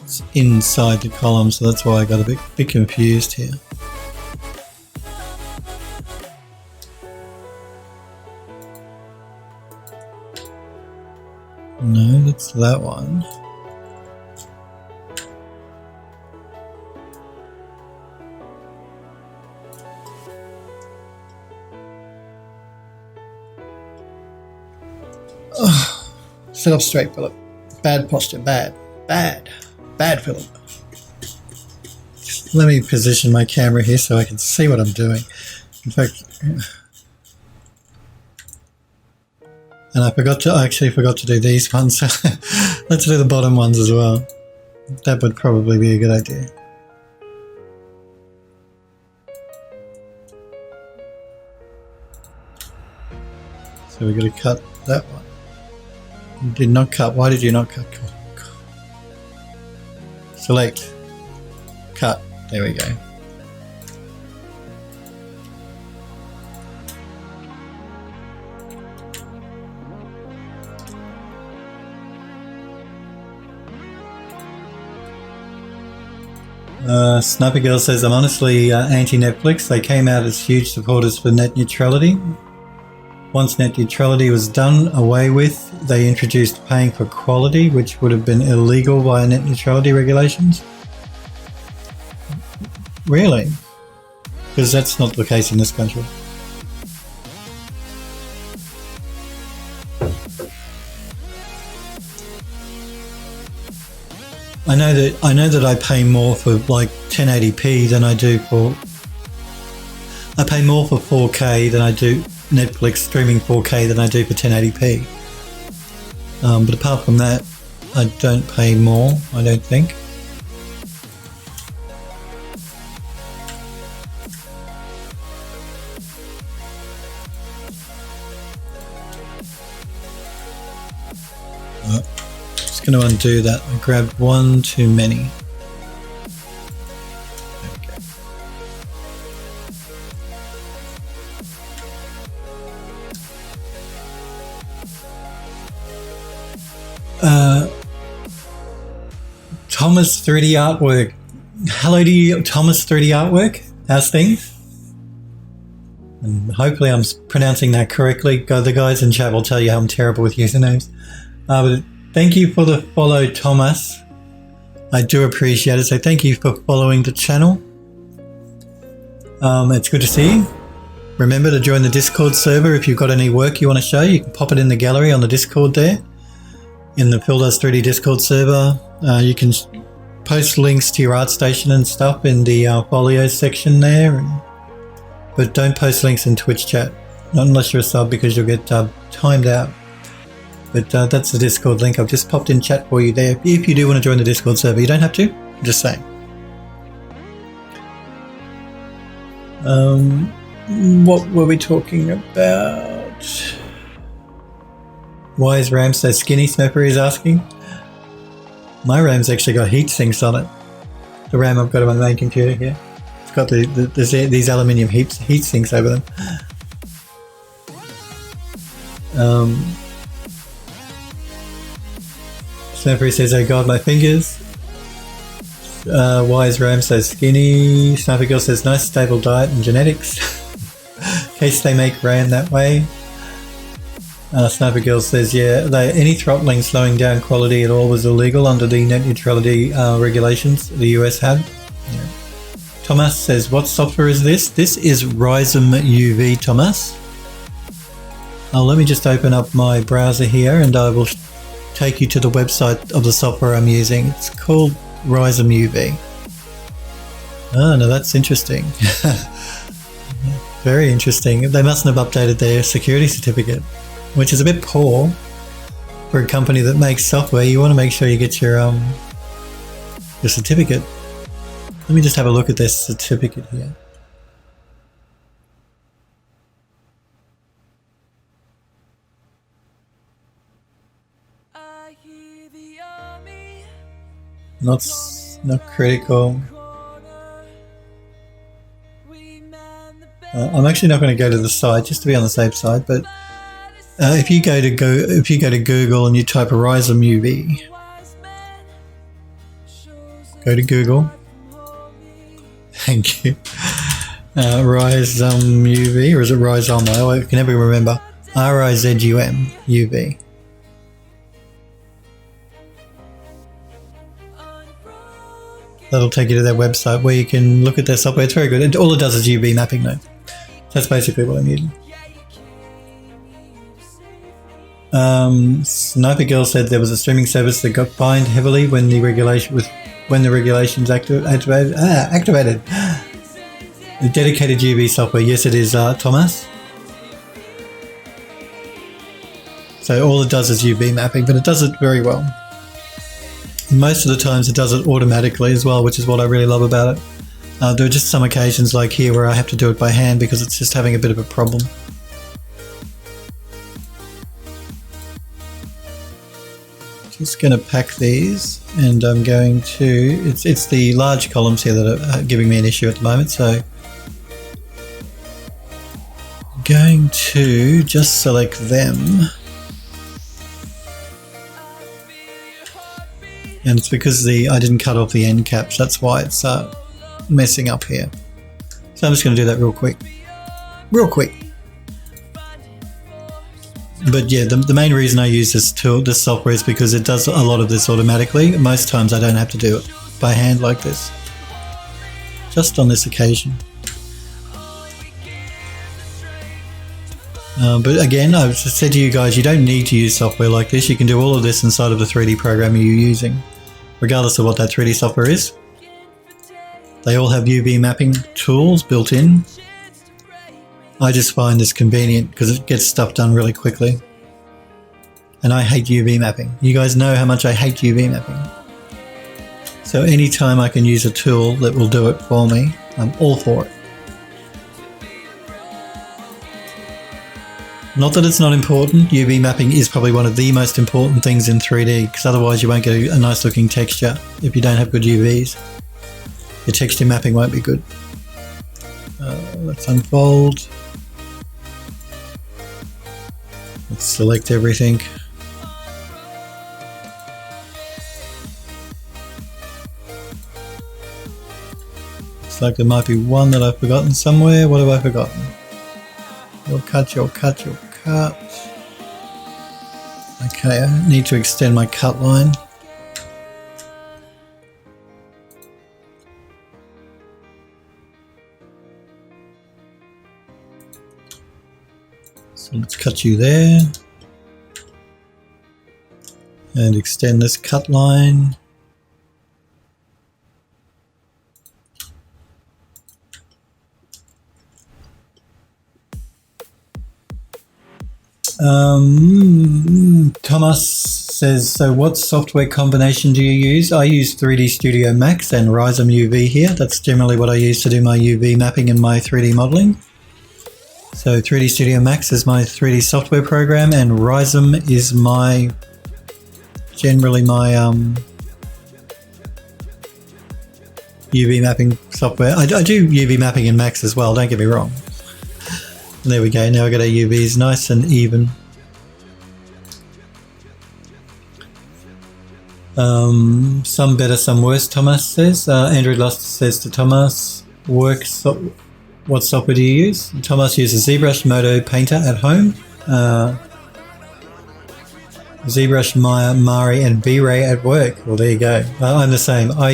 It's inside the column, so that's why I got a bit confused here. No, that's that one. Oh, sit up straight, Philip. Bad posture, bad, Philip. Let me position my camera here so I can see what I'm doing. In fact, and I actually forgot to do these ones. Let's do the bottom ones as well. That would probably be a good idea. So we're going to cut that one. You did not cut. Why did you not cut? Select. Cut. There we go. Sniper Girl says, I'm honestly anti-Netflix. They came out as huge supporters for net neutrality. Once net neutrality was done away with, they introduced paying for quality, which would have been illegal via net neutrality regulations. Really? Because that's not the case in this country. I know that I pay more for like 1080p than I do for. I pay more for 4K than I do Netflix streaming 4K than I do for 1080p. But apart from that, I don't pay more, I don't think. Just going to undo that. I grabbed one too many. Thomas 3D Artwork. Hello to you, Thomas 3D Artwork. How's things? And hopefully I'm pronouncing that correctly. The guys in chat will tell you how I'm terrible with usernames. But thank you for the follow, Thomas. I do appreciate it. So thank you for following the channel. It's good to see you. Remember to join the Discord server. If you've got any work you want to show, you can pop it in the gallery on the Discord there. In the Phil Does 3D Discord server. You can post links to your ArtStation and stuff in the folios section there, but don't post links in Twitch chat, not unless you're a sub, because you'll get timed out. But that's the Discord link. I've just popped in chat for you there. If you do want to join the Discord server, you don't have to. I'm just saying. What were we talking about? Why is RAM so skinny? Smurfer is asking. My RAM's actually got heat sinks on it. The RAM I've got on my main computer here. It's got these aluminium heat sinks over them. Smurfer says, "Oh God, my fingers." Why is RAM so skinny? Sniper Girl says, "Nice stable diet and genetics." In case they make RAM that way. Sniper Girl says, "Yeah, any throttling, slowing down quality at all was illegal under the net neutrality regulations the US had." Yeah. Thomas says, "What software is this?" This is Rhizome UV, Thomas. Let me just open up my browser here and I will take you to the website of the software I'm using. It's called Rhizome UV. Oh, no, that's interesting. Very interesting. They mustn't have updated their security certificate, which is a bit poor for a company that makes software. You want to make sure you get your certificate. Let me just have a look at this certificate here. Not critical. I'm actually not going to go to the site just to be on the safe side, but if you go to Google and you type Rhizome UV, go to Google. Thank you. Rhizome UV, or is it Rhizome? I can never remember. RIZUM UV. That'll take you to their website where you can look at their software. It's very good. All it does is UV mapping though. That's basically what I'm using. Sniper Girl said there was a streaming service that got fined heavily when the regulations activated. The dedicated UV software. Yes, it is, Thomas. So all it does is UV mapping, but it does it very well. Most of the times it does it automatically as well, which is what I really love about it. There are just some occasions like here where I have to do it by hand because it's just having a bit of a problem. Just going to pack these, and I'm going to, it's the large columns here that are giving me an issue at the moment, so I'm going to just select them. And it's because I didn't cut off the end caps, that's why it's messing up here. So I'm just going to do that real quick. But yeah, the main reason I use this software is because it does a lot of this automatically. Most times I don't have to do it by hand like this. Just on this occasion. But again, I've said to you guys, you don't need to use software like this. You can do all of this inside of the 3D program you're using, regardless of what that 3D software is. They all have UV mapping tools built in. I just find this convenient because it gets stuff done really quickly. And I hate UV mapping. You guys know how much I hate UV mapping. So anytime I can use a tool that will do it for me, I'm all for it. Not that it's not important. UV mapping is probably one of the most important things in 3D, because otherwise you won't get a nice looking texture if you don't have good UVs. Your texture mapping won't be good. Let's unfold. Let's select everything. Looks like there might be one that I've forgotten somewhere. What have I forgotten? You'll cut. Okay, I need to extend my cut line. So let's cut you there. And extend this cut line. Thomas says, so what software combination do you use? I use 3D Studio Max and Rhizome UV here. That's generally what I use to do my UV mapping and my 3D modeling. So 3D Studio Max is my 3D software program, and Rhizome is generally my UV mapping software. I do UV mapping in Max as well, don't get me wrong. There we go, now I got our UVs nice and even. Some better, some worse, Thomas says. Andrew Lust says to Thomas, what software do you use? Thomas uses ZBrush, Moto, Painter at home. ZBrush, Maya, Mari and V-Ray at work. Well, there you go. I'm the same. I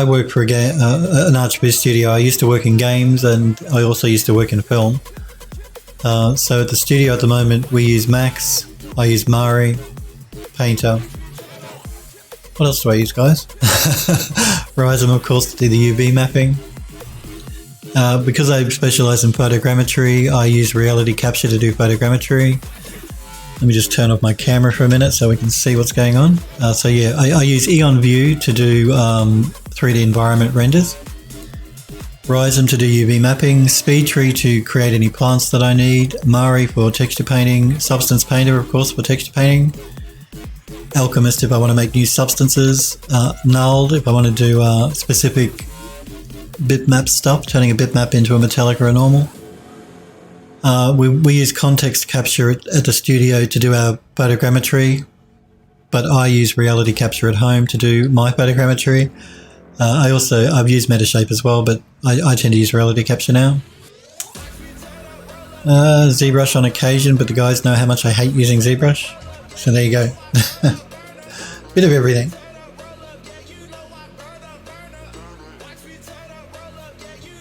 work for an Archviz studio. I used to work in games, and I also used to work in film. So at the studio at the moment, we use Max. I use Mari, Painter. What else do I use, guys? Rhizome, of course, to do the UV mapping. Because I specialize in photogrammetry, I use reality capture to do photogrammetry. Let me just turn off my camera for a minute so we can see what's going on. So yeah, I use Eon View to do 3D environment renders. Rhizome to do UV mapping, SpeedTree to create any plants that I need, Mari for texture painting, Substance Painter, of course, for texture painting, Alchemist if I want to make new substances, Null if I want to do specific bitmap stuff, turning a bitmap into a metallic or a normal. We use context capture at the studio to do our photogrammetry, but I use reality capture at home to do my photogrammetry. I've used Metashape as well, but I tend to use reality capture now. ZBrush on occasion, but the guys know how much I hate using ZBrush. So there you go. Bit of everything.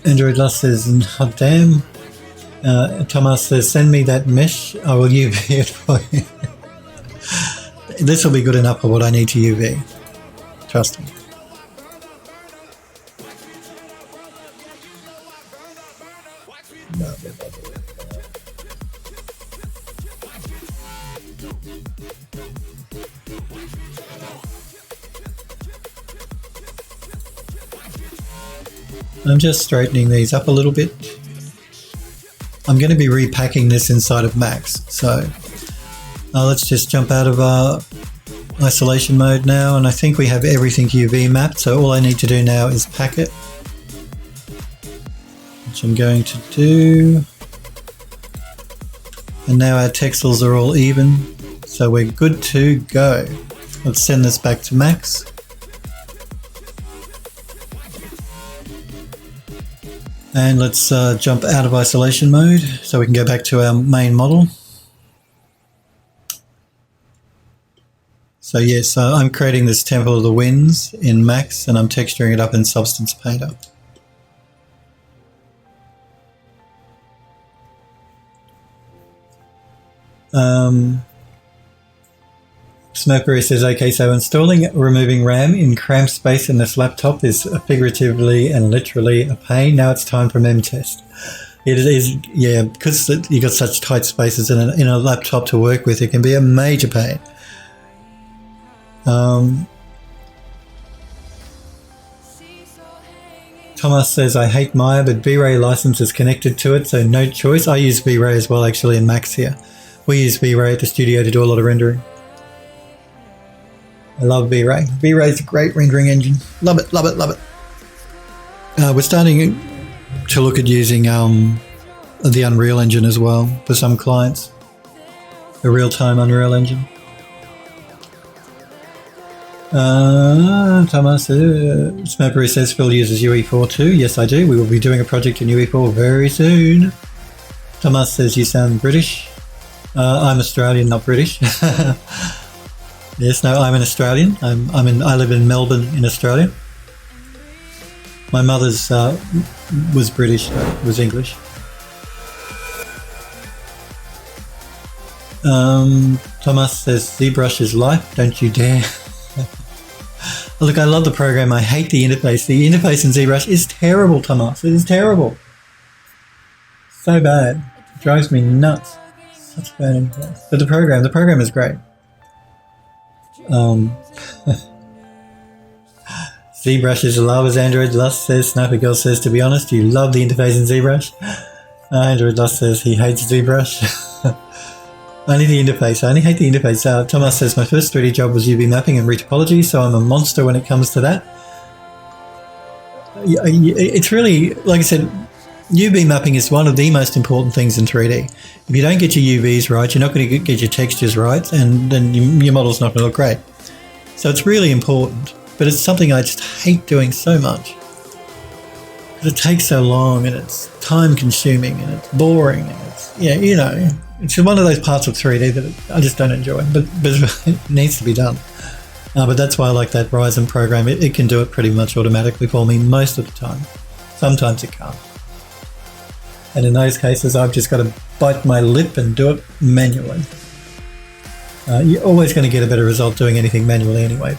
Android Lust says, oh damn. Thomas says, send me that mesh, I will UV it for you. This will be good enough for what I need to UV. Trust me. I'm just straightening these up a little bit. I'm going to be repacking this inside of Max, so let's just jump out of isolation mode now, and I think we have everything UV mapped, so all I need to do now is pack it, which I'm going to do. And now our texels are all even, so we're good to go. Let's send this back to Max. And let's jump out of isolation mode so we can go back to our main model. So yes, I'm creating this Temple of the Winds in Max, and I'm texturing it up in Substance Painter. Smurfberry says, okay, so installing removing RAM in cramped space in this laptop is figuratively and literally a pain. Now it's time for memtest. It is, yeah, because you got such tight spaces in a laptop to work with, it can be a major pain. Thomas says, I hate Maya, but V-Ray license is connected to it, so no choice. I use V-Ray as well, actually, in Max here. We use V-Ray at the studio to do a lot of rendering. I love V-Ray. V-Ray is a great rendering engine. Love it, love it, love it. We're starting to look at using the Unreal Engine as well for some clients. The real-time Unreal Engine. Thomas Smurfberry says Phil uses UE4 too. Yes, I do. We will be doing a project in UE4 very soon. Thomas says you sound British. I'm Australian, not British. Yes, no, I'm an Australian. I live in Melbourne in Australia. My mother's was British, was English. Thomas says ZBrush is life, don't you dare. Look, I love the program. I hate the interface. The interface in ZBrush is terrible, Thomas. It is terrible. So bad. It drives me nuts. That's burning. But the program is great. ZBrush is a lover's Android Lust says, Sniper Girl says, to be honest, you love the interface in ZBrush. Android Lust says he hates ZBrush. Only the interface. I only hate the interface. Thomas says, my first 3D job was UV mapping and retopology, so I'm a monster when it comes to that. It's really, like I said, UV mapping is one of the most important things in 3D. If you don't get your UVs right, you're not going to get your textures right, and then your model's not going to look great. So it's really important, but it's something I just hate doing so much. It takes so long, and it's time consuming, and it's boring, and it's, it's one of those parts of 3D that I just don't enjoy, but it needs to be done. But that's why I like that Ryzen program. It can do it pretty much automatically for me most of the time. Sometimes it can't. And in those cases, I've just got to bite my lip and do it manually. You're always going to get a better result doing anything manually anyway.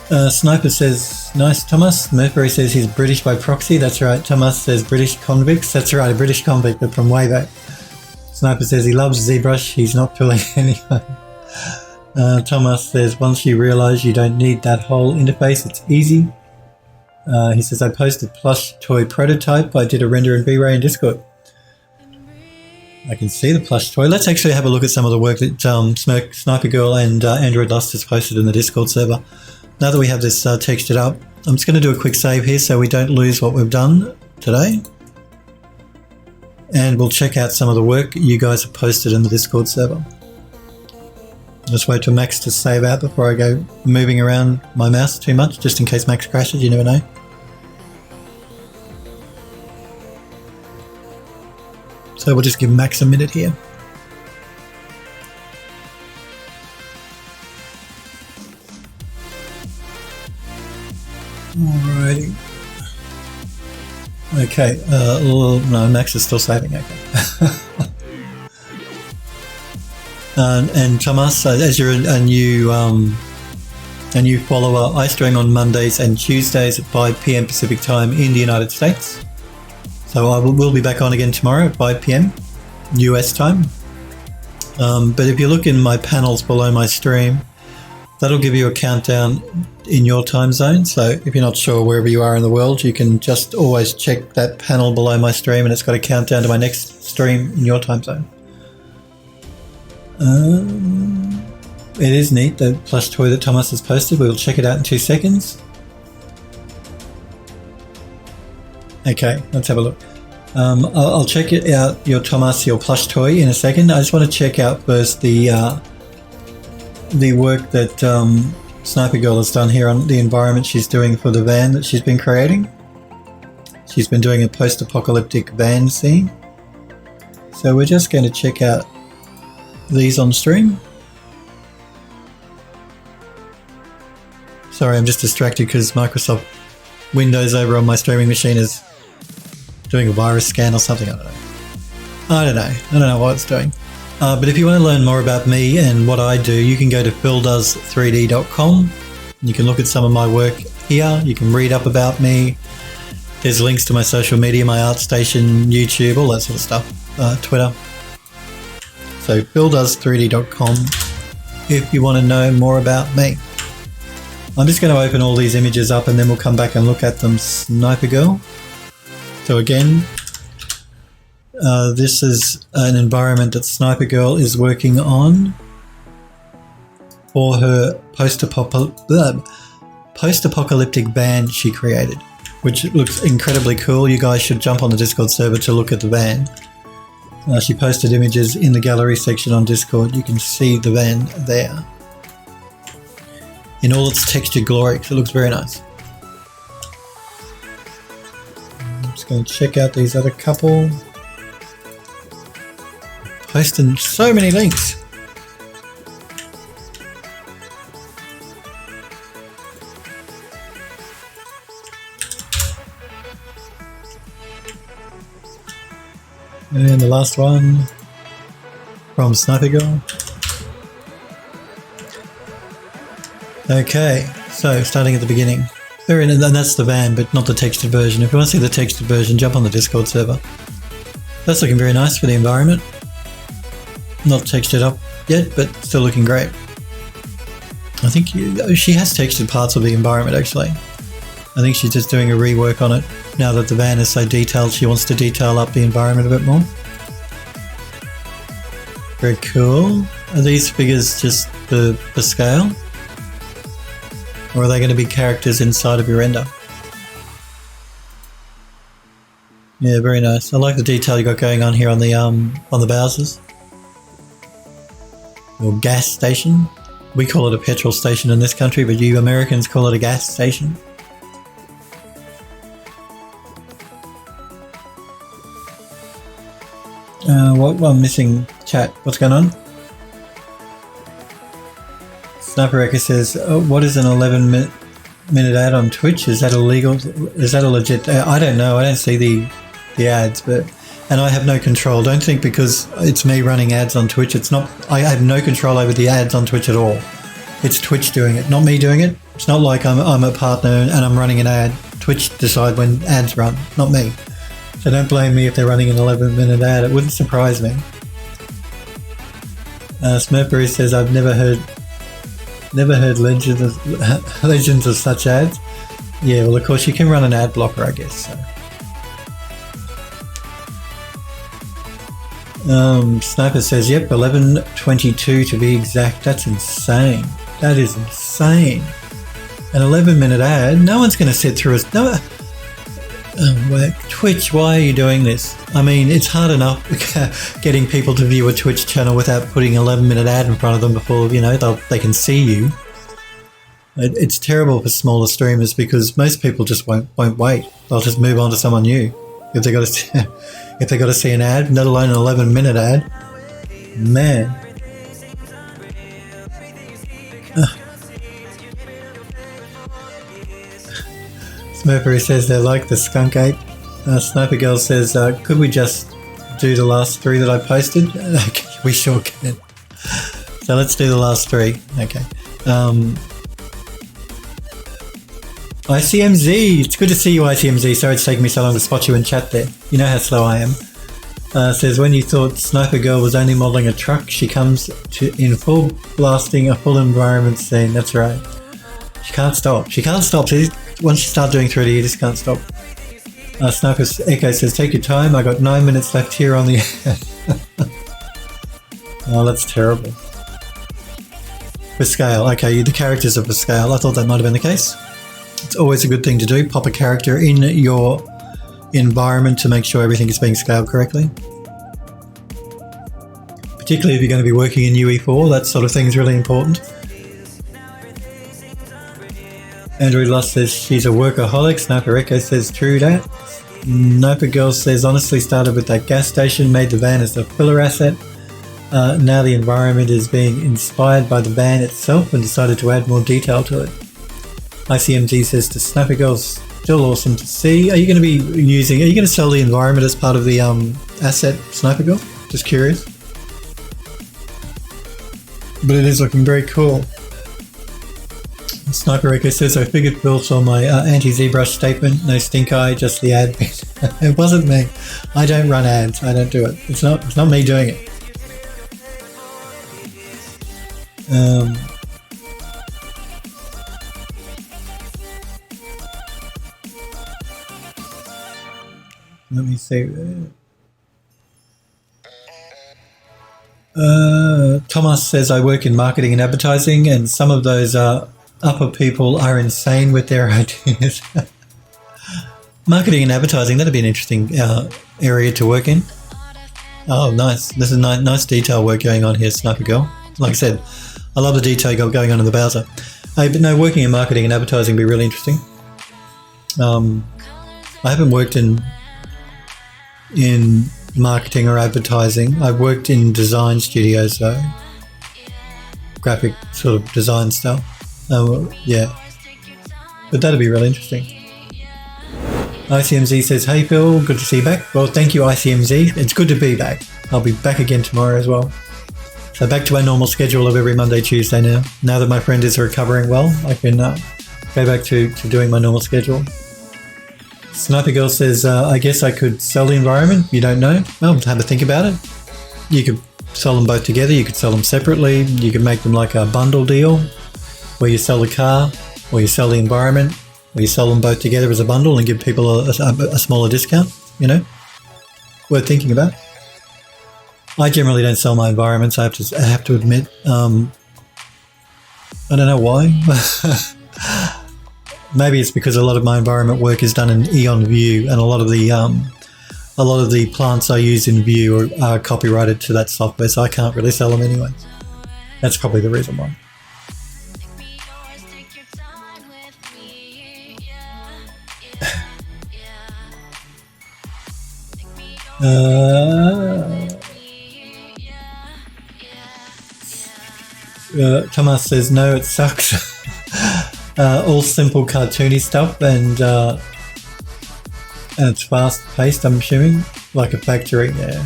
But Sniper says, nice, Thomas. Mercury says he's British by proxy. That's right. Thomas says British convicts. That's right, a British convict, but from way back. Sniper says he loves ZBrush. He's not pulling anyway. Thomas says, once you realise you don't need that whole interface, it's easy. He says, I posted plush toy prototype. I did a render in V-Ray in Discord. I can see the plush toy. Let's actually have a look at some of the work that Sniper Girl and Android Lust has posted in the Discord server. Now that we have this textured up, I'm just going to do a quick save here so we don't lose what we've done today. And we'll check out some of the work you guys have posted in the Discord server. Just wait for Max to save out before I go moving around my mouse too much, just in case Max crashes, you never know. So we'll just give Max a minute here. Alrighty. Okay, no, Max is still saving, okay. And Thomas, as you're a new follower, I stream on Mondays and Tuesdays at 5 p.m. Pacific time in the United States. So I will be back on again tomorrow at 5 p.m. US time. But if you look in my panels below my stream, that'll give you a countdown in your time zone. So if you're not sure wherever you are in the world, you can just always check that panel below my stream and it's got a countdown to my next stream in your time zone. It is neat, the plush toy that Thomas has posted. We'll check it out in 2 seconds. Okay, let's have a look. I'll check it out, your plush toy, in a second. I just want to check out first the work that Sniper Girl has done here on the environment she's doing for the van that she's been creating. She's been doing a post-apocalyptic van scene. So we're just going to check out these on stream. Sorry, I'm just distracted because Microsoft Windows over on my streaming machine is doing a virus scan or something. I don't know what it's doing. But if you want to learn more about me and what I do, you can go to phildoes3d.com. You can look at some of my work here. You can read up about me. There's links to my social media, my ArtStation, YouTube, all that sort of stuff, Twitter. So phildoes3d.com if you want to know more about me. I'm just going to open all these images up and then we'll come back and look at them, Sniper Girl. So again, this is an environment that Sniper Girl is working on for her post-apocalyptic van she created, which looks incredibly cool. You guys should jump on the Discord server to look at the van. She posted images in the gallery section on Discord. You can see the van there in all its textured glory. It looks very nice. I'm just going to check out these other couple. Posting so many links. And the last one from Sniper Girl. Okay, so starting at the beginning. And that's the van, but not the textured version. If you want to see the textured version, jump on the Discord server. That's looking very nice for the environment. Not textured up yet, but still looking great. I think she has textured parts of the environment actually. I think she's just doing a rework on it. Now that the van is so detailed, she wants to detail up the environment a bit more. Very cool. Are these figures just for scale? Or are they going to be characters inside of your render? Yeah, very nice. I like the detail you got going on here on the Bowsers. Or gas station. We call it a petrol station in this country, but you Americans call it a gas station. What I'm missing, chat. What's going on? Sniper Wrecker says, what is an 11-minute ad on Twitch? Is that illegal? Is that a legit? I don't know. I don't see the ads, and I have no control. Don't think because it's me running ads on Twitch. It's not. I have no control over the ads on Twitch at all. It's Twitch doing it, not me doing it. It's not like I'm a partner and I'm running an ad. Twitch decide when ads run, not me. So don't blame me if they're running an 11-minute ad. It wouldn't surprise me. Smurfberry says, I've never heard legends of such ads. Yeah, well, of course you can run an ad blocker, I guess. So. Sniper says, yep, 11:22 to be exact. That's insane. That is insane. An 11-minute ad. No one's going to sit through us. No. Twitch, why are you doing this? I mean, it's hard enough getting people to view a Twitch channel without putting an 11-minute ad in front of them before, they can see you. It's terrible for smaller streamers because most people just won't wait. They'll just move on to someone new if they got to see an ad, let alone an 11-minute ad. Man. Smurfberry says they like the skunk ape. Sniper Girl says, could we just do the last 3 that I posted? Okay, we sure can. So let's do the last 3. Okay. ICMZ, it's good to see you, ICMZ. Sorry it's taking me so long to spot you in chat there. You know how slow I am. Says, when you thought Sniper Girl was only modelling a truck, she comes in full blasting a full environment scene. That's right. She can't stop. Once you start doing 3D, you just can't stop. Sniper Echo says, take your time. I got 9 minutes left here on the ad. Oh, that's terrible. For scale. Okay, the characters are for scale. I thought that might have been the case. It's always a good thing to do. Pop a character in your environment to make sure everything is being scaled correctly. Particularly if you're going to be working in UE4, that sort of thing is really important. Android Lost says she's a workaholic. Sniper Echo says true that. Sniper Girl says honestly started with that gas station, made the van as a filler asset. Now the environment is being inspired by the van itself and decided to add more detail to it. ICMZ says to Sniper Girl's still awesome to see. Are you going to sell the environment as part of the asset, Sniper Girl? Just curious. But it is looking very cool. Sniper Echo says, I figured Bill saw my anti-ZBrush statement. No stink eye, just the ad bit. It wasn't me. I don't run ads. I don't do it. It's not me doing it. Let me see. Thomas says, I work in marketing and advertising, and some of those upper people are insane with their ideas. Marketing and advertising, that'd be an interesting area to work in. Oh, nice. There's a nice detail work going on here, Sniper Girl. Like I said, I love the detail you got going on in the browser. But no, working in marketing and advertising would be really interesting. I haven't worked in marketing or advertising. I've worked in design studios though. Graphic sort of design stuff. Yeah. But that'd be really interesting. ICMZ says, hey Phil, good to see you back. Well, thank you ICMZ. It's good to be back. I'll be back again tomorrow as well. So back to our normal schedule of every Monday, Tuesday now. Now that my friend is recovering well, I can go back to doing my normal schedule. Sniper Girl says, I guess I could sell the environment. You don't know? Well, have a think about it. You could sell them both together. You could sell them separately. You could make them like a bundle deal where you sell the car or you sell the environment or you sell them both together as a bundle and give people a smaller discount, you know? Worth thinking about. I generally don't sell my environments. I have to admit. I don't know why. Maybe it's because a lot of my environment work is done in Eon View, and a lot of the plants I use in View are copyrighted to that software, so I can't really sell them anyway. That's probably the reason why. Thomas says, no, it sucks. All simple cartoony stuff, and it's fast paced, I'm assuming, like a factory. Yeah,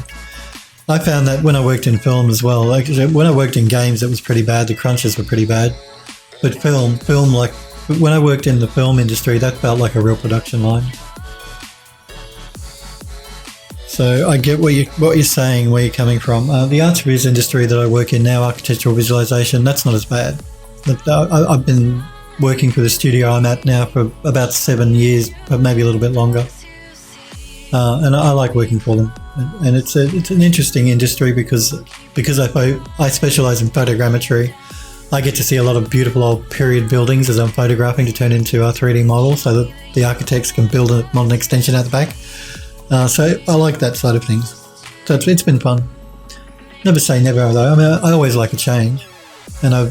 I found that when I worked in film as well. Like when I worked in games, it was pretty bad. The crunches were pretty bad, but film, like when I worked in the film industry, that felt like a real production line. So I get what you're saying, where you're coming from. The arts viz industry that I work in now, architectural visualization, that's not as bad. But I've been working for the studio I'm at now for about 7 years, but maybe a little bit longer. And I like working for them. And it's an interesting industry because I specialize in photogrammetry. I get to see a lot of beautiful old period buildings as I'm photographing to turn into a 3D model so that the architects can build a modern extension out the back. So I like that side of things. So it's been fun. Never say never though. I mean, I always like a change, and I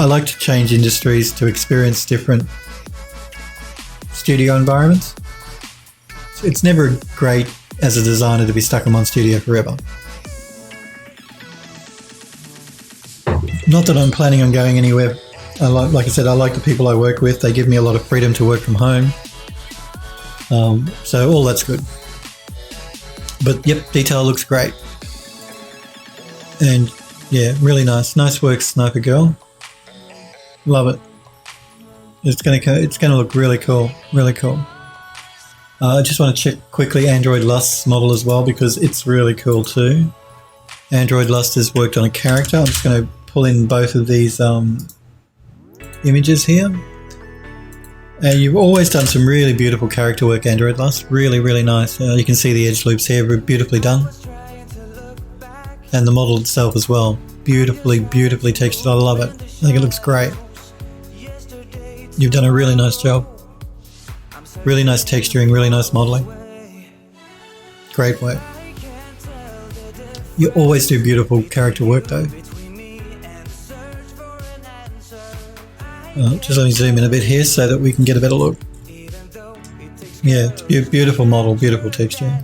like to change industries to experience different studio environments. It's never great as a designer to be stuck in one studio forever. Not that I'm planning on going anywhere. Like I said, I like the people I work with. They give me a lot of freedom to work from home. So all that's good. But yep, detail looks great. And yeah, really nice. Nice work, Sniper Girl. Love it. It's gonna look really cool. Really cool. I just want to check quickly Android Lust's model as well because it's really cool too. Android Lust has worked on a character. I'm just going to pull in both of these images here. You've always done some really beautiful character work, Android Lust. Really, really nice. You can see the edge loops here, beautifully done. And the model itself as well. Beautifully, beautifully textured. I love it. I think it looks great. You've done a really nice job. Really nice texturing, really nice modeling. Great work. You always do beautiful character work though. Just let me zoom in a bit here so that we can get a better look. Yeah, it's beautiful model, beautiful texture.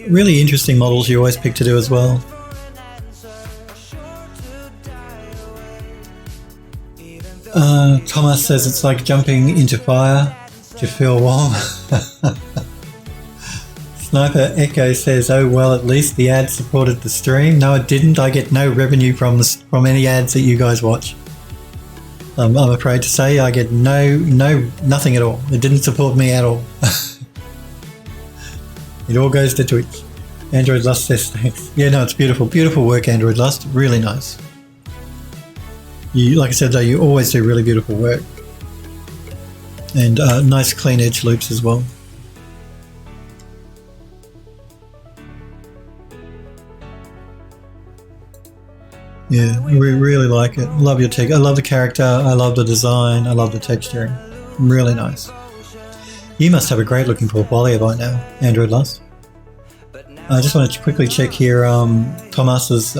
Really interesting models you always pick to do as well. Thomas says it's like jumping into fire to feel warm. Sniper Echo says, oh well, at least the ad supported the stream. No, it didn't. I get no revenue from any ads that you guys watch. I'm afraid to say I get nothing at all. It didn't support me at all. It all goes to Twitch. Android Lust says thanks. Yeah, no, it's beautiful. Beautiful work, Android Lust. Really nice. Like I said though, you always do really beautiful work. And nice clean edge loops as well. Yeah, we really like it. Love your tech. I love the character. I love the design. I love the texturing. Really nice. You must have a great looking portfolio by now, Android Lust. I just want to quickly check here. Thomas's.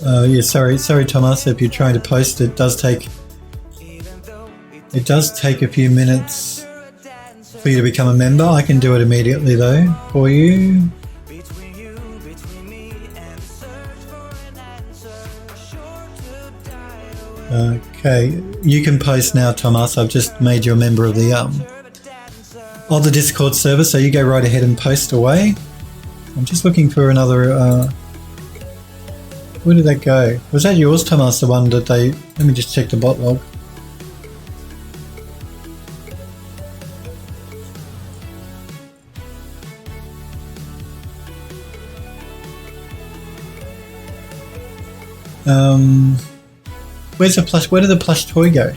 Yeah, sorry, Thomas. If you're trying to post, it does take a few minutes for you to become a member. I can do it immediately though for you. Okay, you can post now, Thomas. I've just made you a member of the Discord server, so you go right ahead and post away. I'm just looking for another Where did that go? Was that yours, Thomas, the one that they... Let me just check the bot log. Where's the plush? Where did the plush toy go?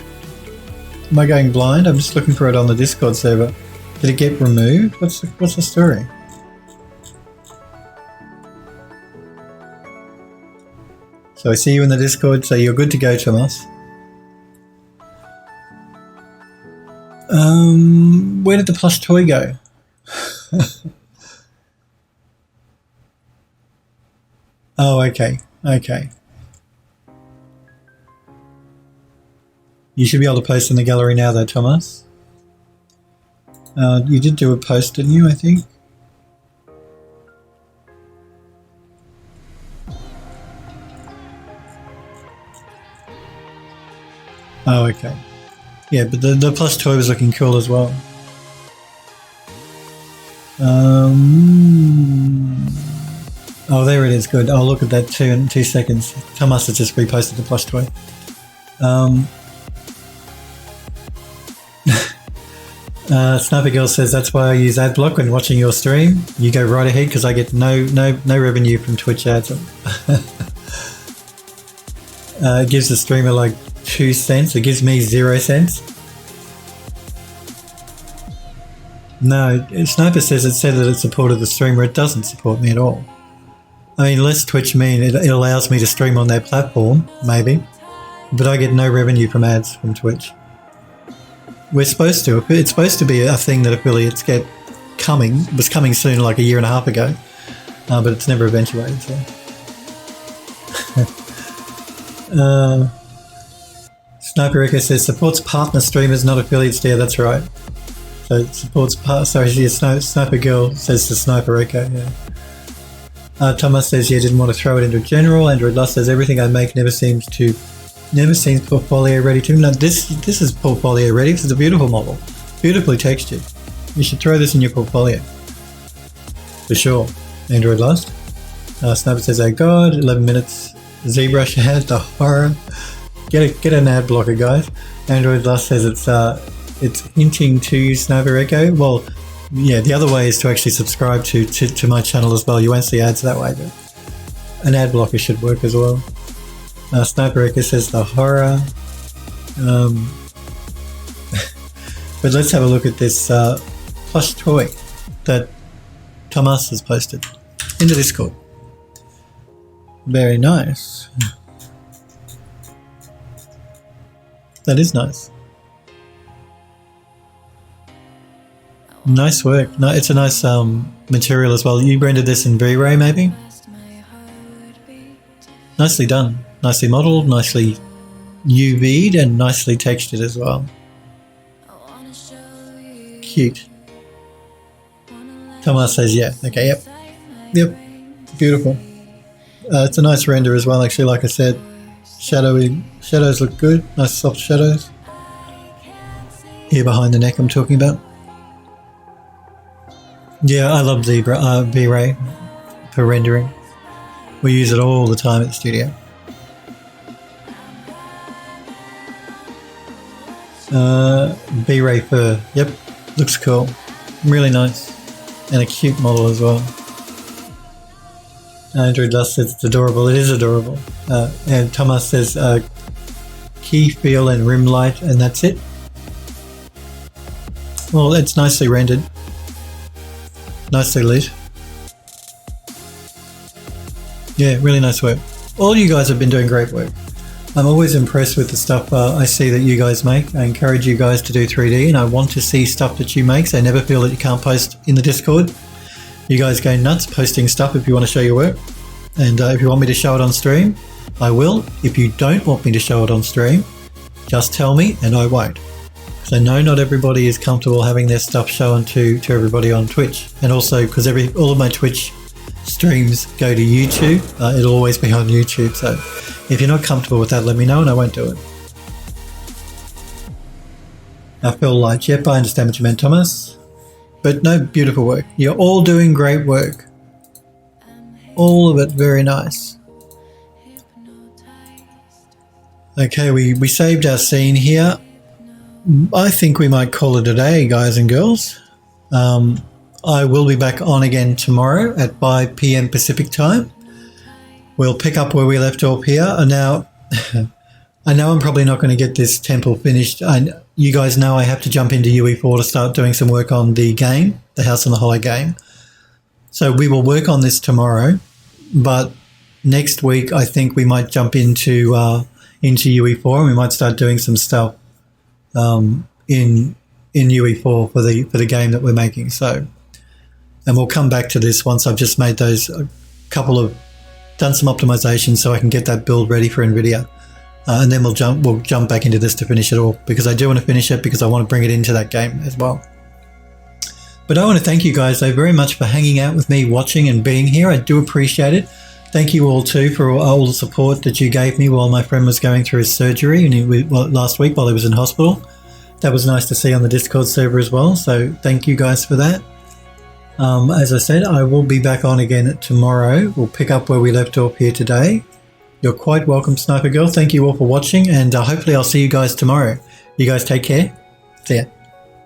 Am I going blind? I'm just looking for it on the Discord server. Did it get removed? What's the story? So I see you in the Discord, so you're good to go, Thomas. Where did the plush toy go? Oh, okay. Okay. You should be able to post in the gallery now though, Thomas. You did do a post, didn't you, I think? Oh, okay. Yeah, but the plush toy was looking cool as well. Oh, there it is. Good. I'll look at that too in 2 seconds. Thomas has just reposted the plush toy. Sniper Girl says that's why I use ad block when watching your stream. You go right ahead because I get no revenue from Twitch ads. It gives the streamer like 2 cents. It gives me 0 cents. No, Sniper says it said that it supported the streamer. It doesn't support me at all. I mean, less Twitch mean it allows me to stream on their platform, maybe, but I get no revenue from ads from Twitch. We're supposed to. It's supposed to be a thing that affiliates get was coming soon, like a year and a half ago, but it's never eventuated. So. Sniper Echo says supports partner streamers, not affiliates. Yeah, that's right. So it supports Sniper Girl says to Sniper Echo. Yeah. Thomas says yeah, didn't want to throw it into general. Android Lust says everything I make never seems portfolio ready to. No, this is portfolio ready. This is a beautiful model, beautifully textured. You should throw this in your portfolio for sure. Android Lust. Sniper says, "Oh God, 11 minutes." ZBrush ad, the horror. Get an ad blocker, guys. Android Lust says it's hinting to Sniper Echo. Well, yeah, the other way is to actually subscribe to my channel as well. You won't see ads that way, but an ad blocker should work as well. Sniper Echo says the horror. But let's have a look at this plush toy that Thomas has posted in the Discord. Very nice. That is nice. Nice work. No, it's a nice material as well. You rendered this in V-Ray, maybe? Nicely done. Nicely modelled, nicely UV'd, and nicely textured as well. Cute. Thomas says yeah. Okay, yep. Beautiful. It's a nice render as well, actually, like I said. Shadows look good. Nice soft shadows. Here behind the neck I'm talking about. Yeah, I love V-Ray for rendering. We use it all the time at the studio. V-Ray fur. Yep, looks cool. Really nice. And a cute model as well. Andrew Lust says it's adorable. It is adorable. And Thomas says key feel and rim light, and that's it. Well, it's nicely rendered. Nicely lit. Yeah, really nice work. All you guys have been doing great work. I'm always impressed with the stuff I see that you guys make. I encourage you guys to do 3D, and I want to see stuff that you make, so never feel that you can't post in the Discord. You guys go nuts posting stuff if you want to show your work. And if you want me to show it on stream, I will. If you don't want me to show it on stream, just tell me and I won't. Because I know not everybody is comfortable having their stuff shown to everybody on Twitch. And also because all of my Twitch streams go to YouTube, it'll always be on YouTube. So if you're not comfortable with that, let me know and I won't do it. I feel like, yep, I understand what you meant, Thomas. But no, beautiful work. You're all doing great work. All of it very nice. Okay, we saved our scene here. I think we might call it a day, guys and girls. I will be back on again tomorrow at 5 p.m. Pacific time. We'll pick up where we left off here. And now, I know I'm probably not going to get this temple finished. You guys know I have to jump into UE4 to start doing some work on the game, the House on the Hollow game. So we will work on this tomorrow, but next week I think we might jump into UE4 and we might start doing some stuff in UE4 for the game that we're making. So, and we'll come back to this once I've just made those done some optimizations so I can get that build ready for NVIDIA. And then we'll jump back into this to finish it all, because I do want to finish it because I want to bring it into that game as well. But I want to thank you guys though very much for hanging out with me, watching and being here. I do appreciate it. Thank you all too for all the support that you gave me while my friend was going through his surgery and last week while he was in hospital. That was nice to see on the Discord server as well. So thank you guys for that. As I said, I will be back on again tomorrow. We'll pick up where we left off here today. You're quite welcome, Sniper Girl. Thank you all for watching, and hopefully I'll see you guys tomorrow. You guys take care. See ya.